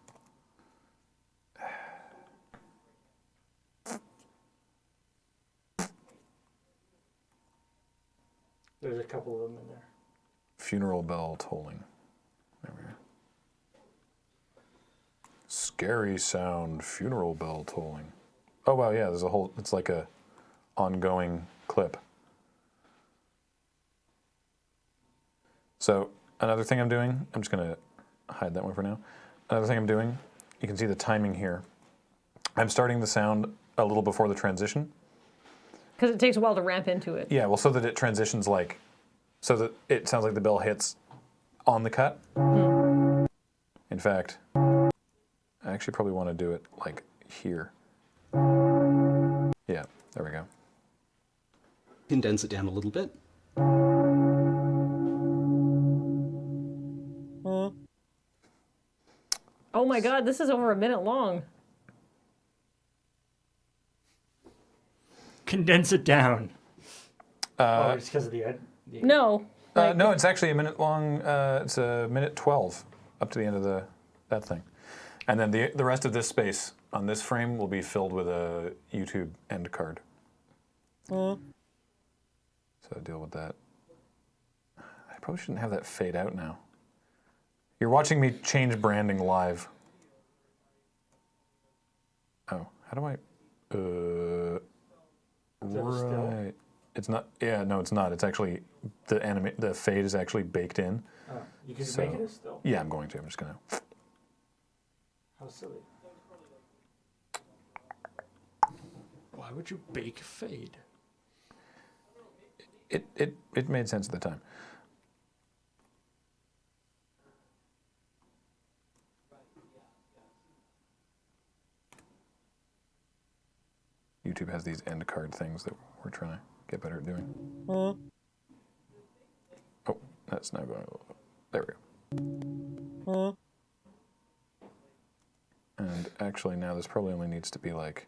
There's a couple of them in there. Funeral bell tolling. There we go. Scary sound, funeral bell tolling. Oh wow, yeah, there's a whole, it's like a ongoing clip. So another thing I'm doing, I'm just gonna hide that one for now. Another thing I'm doing, you can see the timing here. I'm starting the sound a little before the transition. Because it takes a while to ramp into it. Yeah, well, so that it transitions like, so that it sounds like the bell hits on the cut. In fact, I actually probably want to do it like here. Yeah, there we go. Condense it down a little bit. Oh my god, this is over a minute long. Condense it down. Oh, it's because of the ed. No. No, it's actually a minute long. It's a minute 12 up to the end of that thing. And then the rest of this space on this frame will be filled with a YouTube end card. So deal with that. I probably shouldn't have that fade out now. You're watching me change branding live. Oh, how do I? Right. It's not. Yeah, no, it's not. It's actually the fade is actually baked in. Oh, you can So- make it a still. Yeah, I'm going to. I'm just gonna. How silly. Why would you bake fade? It made sense at the time. YouTube has these end card things that we're trying to get better at doing. Oh, that's now going. There we go. And actually, now this probably only needs to be like.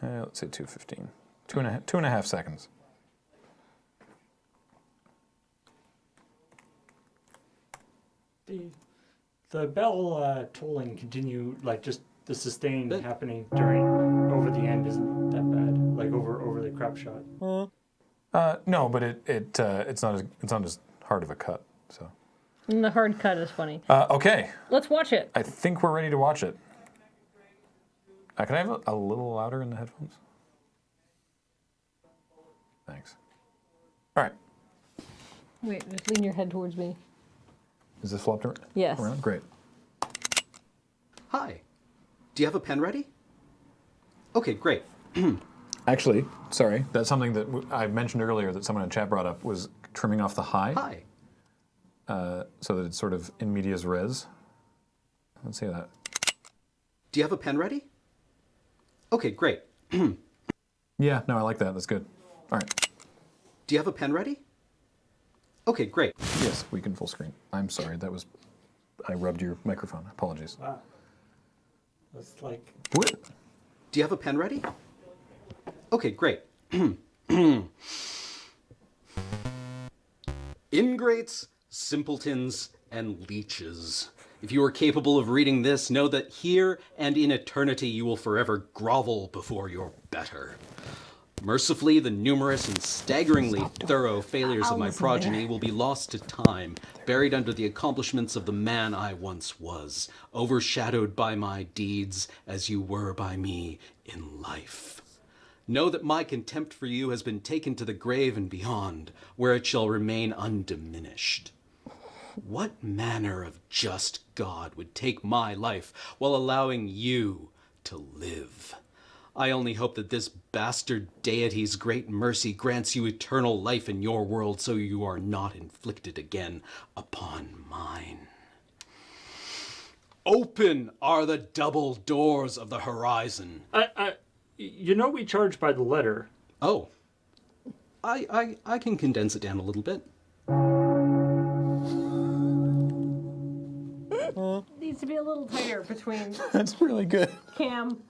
Let's say 2:15. 2.5 seconds. The bell tolling continue, like just the sustained happening during over the end isn't that bad. Like over the crap shot. No, but it's not as hard of a cut. So. And the hard cut is funny. Okay. Let's watch it. I think we're ready to watch it. Can I have a little louder in the headphones? Thanks. All right. Wait, just lean your head towards me. Is this flopped around? Yes. Great. Hi. Do you have a pen ready? Okay, great. Actually, sorry, that's something that I mentioned earlier that someone in chat brought up was trimming off the high. Hi. So that it's sort of in medias res. Let's see that. Do you have a pen ready? Okay, great. Yeah, no, I like that. That's good. All right. Do you have a pen ready? Okay, great. Yes, we can full screen. I'm sorry, I rubbed your microphone. Apologies. Wow. That's like. What? Do you have a pen ready? Okay, great. Ingrates, simpletons, and leeches. If you are capable of reading this, know that here and in eternity you will forever grovel before your better. Mercifully, the numerous and staggeringly thorough failures of my progeny will be lost to time, buried under the accomplishments of the man I once was, overshadowed by my deeds as you were by me in life. Know that my contempt for you has been taken to the grave and beyond, where it shall remain undiminished. What manner of just God would take my life while allowing you to live? I only hope that this bastard deity's great mercy grants you eternal life in your world so you are not inflicted again upon mine. Open are the double doors of the horizon. You know we charge by the letter. Oh. I can condense it down a little bit. Needs to be a little tighter between That's really good. Cam.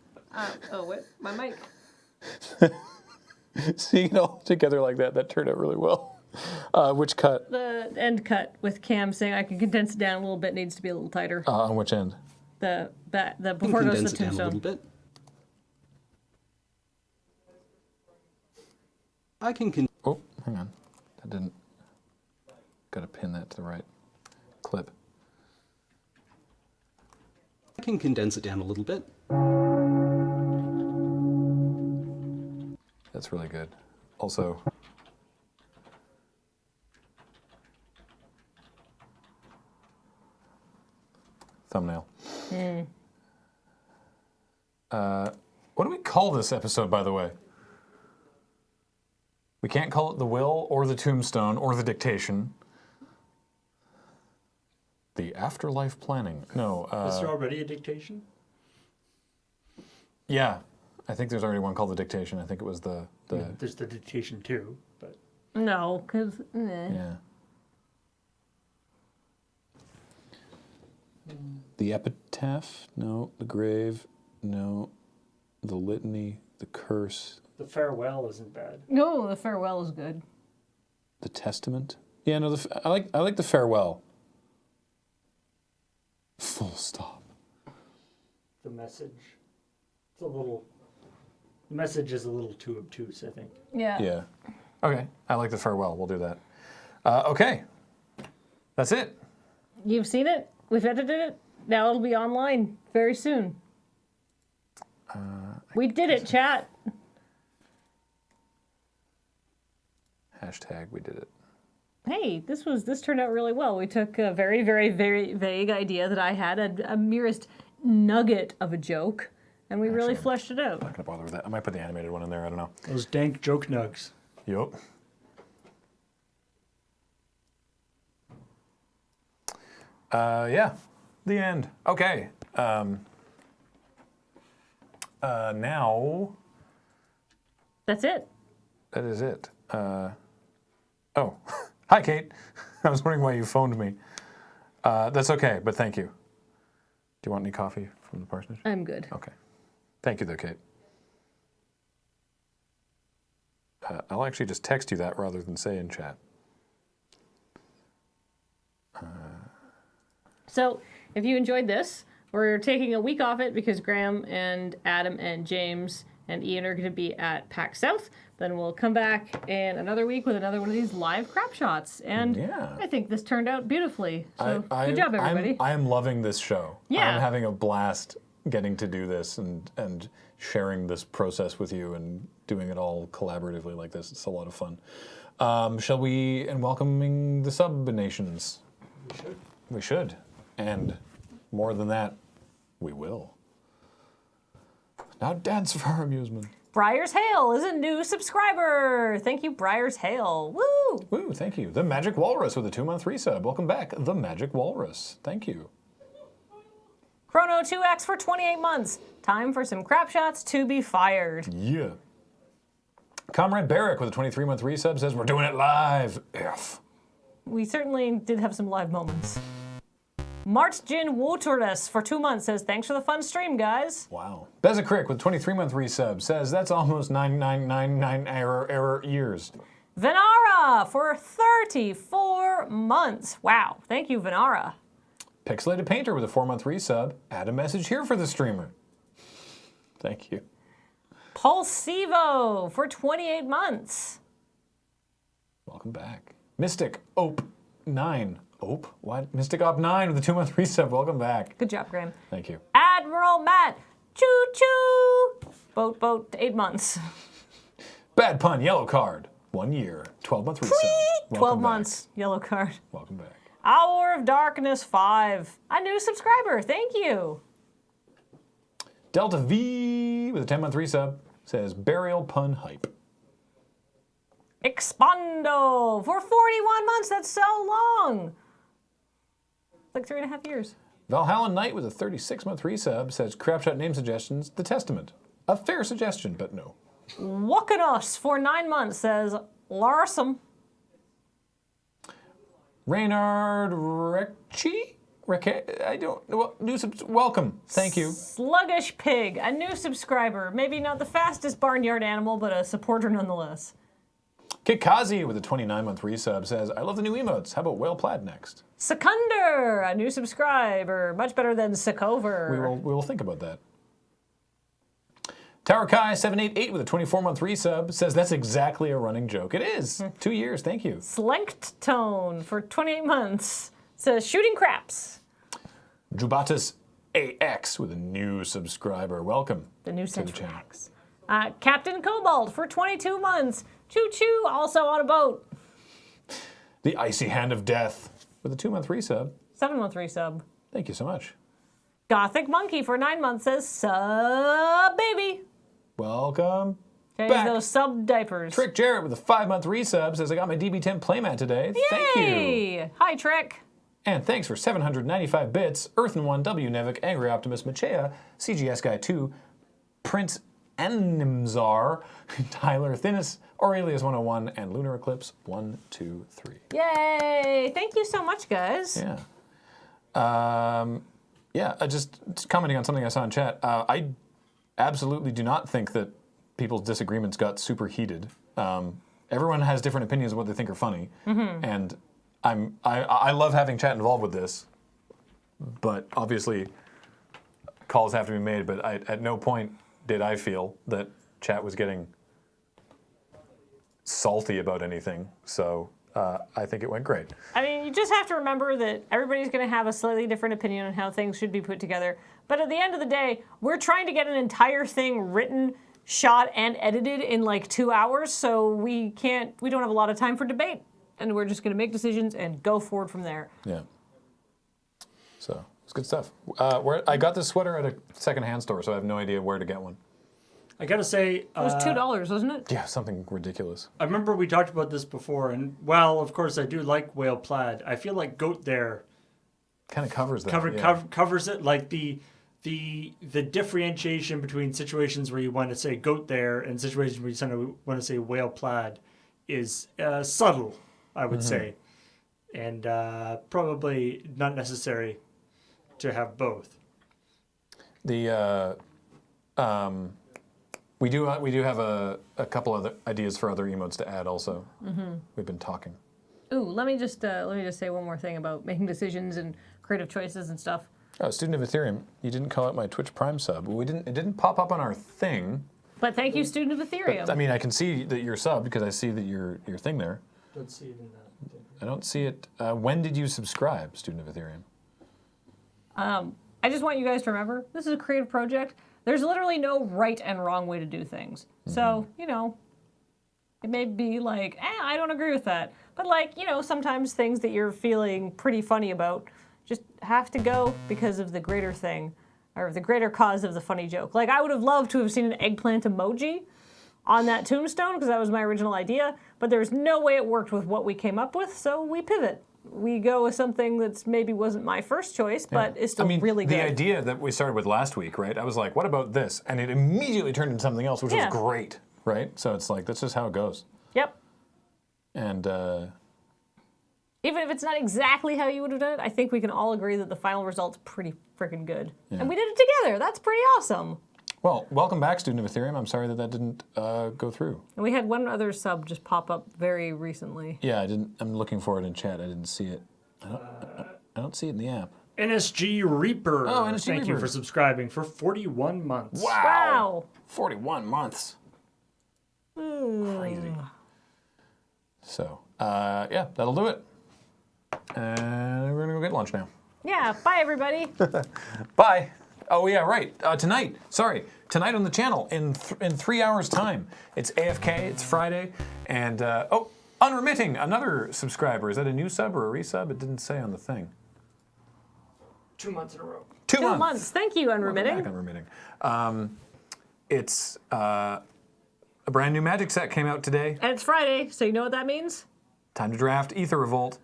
What? My mic. Seeing it all together like that turned out really well. Which cut? The end cut with Cam saying I can condense it down a little bit needs to be a little tighter. On which end? The I can before it goes to condense the it down a little tombstone. bit. I can Oh, hang on. That didn't. Got to pin that to the right clip. condense it down a little bit. That's really good. Also, thumbnail. What do we call this episode, by the way? We can't call it the will or the tombstone or the dictation. The afterlife planning. No. Is there already a dictation? Yeah, I think there's already one called the dictation. I think it was the There's the dictation too, but No, because yeah. The epitaph? No. The grave? No. The litany? The curse? the farewell isn't bad. no, the farewell is good. The testament? Yeah, no. I like the farewell. Full stop. The message. It's a little. The message is a little too obtuse, I think. Yeah. Yeah. Okay. I like the farewell. We'll do that. Okay. That's it. You've seen it. We've edited it. Now it'll be online very soon. We did it, chat. Hashtag we did it. Hey, this turned out really well. We took a very, very, very vague idea that I had, a merest nugget of a joke, and we really fleshed it out. I'm not gonna bother with that. I might put the animated one in there. I don't know. Those dank joke nugs. Yup. Yeah. The end. Okay. now That's it. that is it. Oh, hi, Kate. I was wondering why you phoned me. That's okay, but thank you. Do you want any coffee from the parsonage? I'm good. Okay. Thank you, though, Kate. I'll actually just text you that rather than say in chat. So, if you enjoyed this, we're taking a week off it because Graham and Adam and James and Ian are going to be at PAX South. Then we'll come back in another week with another one of these live crap shots. And Yeah. I think this turned out beautifully. So, good job, everybody. I am loving this show. Yeah. I'm having a blast getting to do this and sharing this process with you and doing it all collaboratively like this. It's a lot of fun. Shall we, and welcoming the sub-nations? We should. And more than that, we will. Now dance for our amusement. Briars Hale is a new subscriber. Thank you, Briars Hale. Woo! Woo, thank you. The Magic Walrus with a 2-month resub. Welcome back, The Magic Walrus. Thank you. Chrono 2X for 28 months. Time for some crap shots to be fired. Yeah. Comrade Barrick with a 23-month resub says, we're doing it live. F. We certainly did have some live moments. Martjin Wouterdus for 2 months says, thanks for the fun stream, guys. Wow. Bezacrick with 23-month resub says, that's almost 9999 error years. Venara for 34 months. Wow. Thank you, Venara. Pixelated Painter with a 4-month resub. Add a message here for the streamer. Thank you. Pulsivo for 28 months. Welcome back. Mystic Ope 9. Ope? What? Mystic Op 9 with a 2-month resub. Welcome back. Good job, Graham. Thank you. Admiral Matt. Choo choo. Boat 8 months. Bad Pun Yellow Card. 1 year. 12-month resub. 12 Welcome months. Back. Yellow card. Welcome back. Hour of Darkness 5. A new subscriber. Thank you. Delta V with a 10-month resub says Burial Pun Hype. Expondo for 41 months. That's so long. Like 3.5 years. Valhalla Knight with a 36-month resub says Crapshot name suggestions, The Testament. A fair suggestion, but no. Wakanos for 9 months says Larsum. Reynard Recchi? I don't know. Welcome. Thank you. Sluggish Pig, a new subscriber. Maybe not the fastest barnyard animal, but a supporter nonetheless. Kikazi with a 29-month resub says, I love the new emotes. How about Whale Plaid next? Seconder, a new subscriber. Much better than Secover. We will think about that. Tower Kai 788 with a 24-month resub says that's exactly a running joke. It is. 2 years. Thank you. Slenked Tone for 28 months says shooting craps. Jubatus AX with a new subscriber. Welcome. The new to the Central channel. Max. Captain Cobalt for 22 months. Choo choo, also on a boat. The Icy Hand of Death with a 2-month resub. 7-month resub. Thank you so much. Gothic Monkey for 9 months says sub baby. Welcome. Change back. those sub diapers. Trick Jarrett with a 5-month resub says I got my DB10 playmat today. Thank you. Yay! Hi, Trick. And thanks for 795 bits, Earthen 1, W Nevik, Angry Optimus, Machea, CGS Guy 2, Prince Animzar, Tyler Thinnis, Aurelius 101, and Lunar Eclipse 1, 2, 3. Yay! Thank you so much, guys. Yeah. Just commenting on something I saw in chat. I absolutely do not think that people's disagreements got super heated. Everyone has different opinions of what they think are funny, and I love having chat involved with this. But obviously, calls have to be made. But at no point did I feel that chat was getting salty about anything. So I think it went great. I mean, you just have to remember that everybody's going to have a slightly different opinion on how things should be put together. But at the end of the day, we're trying to get an entire thing written, shot, and edited in like 2 hours. So we don't have a lot of time for debate. And we're just going to make decisions and go forward from there. Yeah. So it's good stuff. I got this sweater at a secondhand store, so I have no idea where to get one. I gotta say, It was $2, wasn't it? Yeah, something ridiculous. I remember we talked about this before, and while of course I do like whale plaid, I feel like goat there Kind of covers that. covers it. Like the the differentiation between situations where you want to say goat there and situations where you want to say whale plaid is subtle, I would say, and probably not necessary to have both. The we do have a couple other ideas for other emotes to add. Also, we've been talking. Ooh, let me just say one more thing about making decisions and creative choices and stuff. Oh, student of Ethereum, you didn't call out my Twitch Prime sub. Well, it didn't pop up on our thing. But thank you, student of Ethereum. But, I mean, I can see that you're subbed because I see that your thing there. Don't see it in that. I don't see it. When did you subscribe, student of Ethereum? I just want you guys to remember, this is a creative project. There's literally no right and wrong way to do things. So, it may be like, I don't agree with that. But sometimes things that you're feeling pretty funny about just have to go because of the greater thing, or the greater cause of the funny joke. Like, I would have loved to have seen an eggplant emoji on that tombstone because that was my original idea, but there's no way it worked with what we came up with, so we pivot. We go with something that's maybe wasn't my first choice, but is still really good. The idea that we started with last week, right? I was like, what about this? And it immediately turned into something else, which was great, right? So it's like, that's just how it goes. Yep. And even if it's not exactly how you would have done it, I think we can all agree that the final result's pretty freaking good. Yeah. And we did it together. That's pretty awesome. Well, welcome back, student of Ethereum. I'm sorry that didn't go through. And we had one other sub just pop up very recently. Yeah, I didn't. I'm looking for it in chat. I didn't see it. I don't see it in the app. NSG Reaper. Oh, NSG Thank you Reaper. for subscribing for 41 months. Wow. 41 months. Crazy. So, yeah, that'll do it. And we're going to go get lunch now. Yeah, bye everybody. Bye. Oh, yeah, right. Tonight on the channel in 3 hours' time. It's AFK, it's Friday, and, Unremitting, another subscriber. Is that a new sub or a resub? It didn't say on the thing. 2 months in a row. 2 months. 2 months. Thank you, Unremitting. Welcome back, Unremitting. It's a brand new Magic set came out today. And it's Friday, so you know what that means? Time to draft Ether Revolt.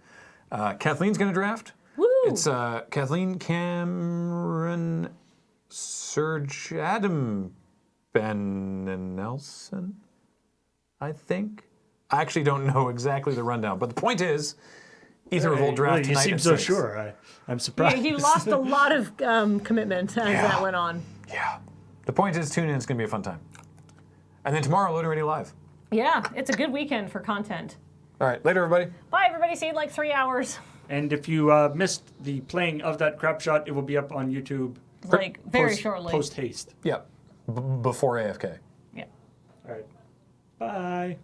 Kathleen's going to draft. Woo! It's Kathleen, Cameron, Serge, Adam, Ben, and Nelson, I think. I actually don't know exactly the rundown, but the point is, Ether Revolt draft tonight. You seem at so 6. sure. I'm surprised. He lost a lot of commitment as that went on. Yeah. The point is, tune in. It's going to be a fun time. And then tomorrow, Loading Radio Live. Yeah, it's a good weekend for content. All right. Later, everybody. Bye, everybody. See you in like 3 hours. And if you missed the playing of that Crapshot, it will be up on YouTube. Like, very shortly. Post haste. Yeah. Before AFK. Yeah. All right. Bye.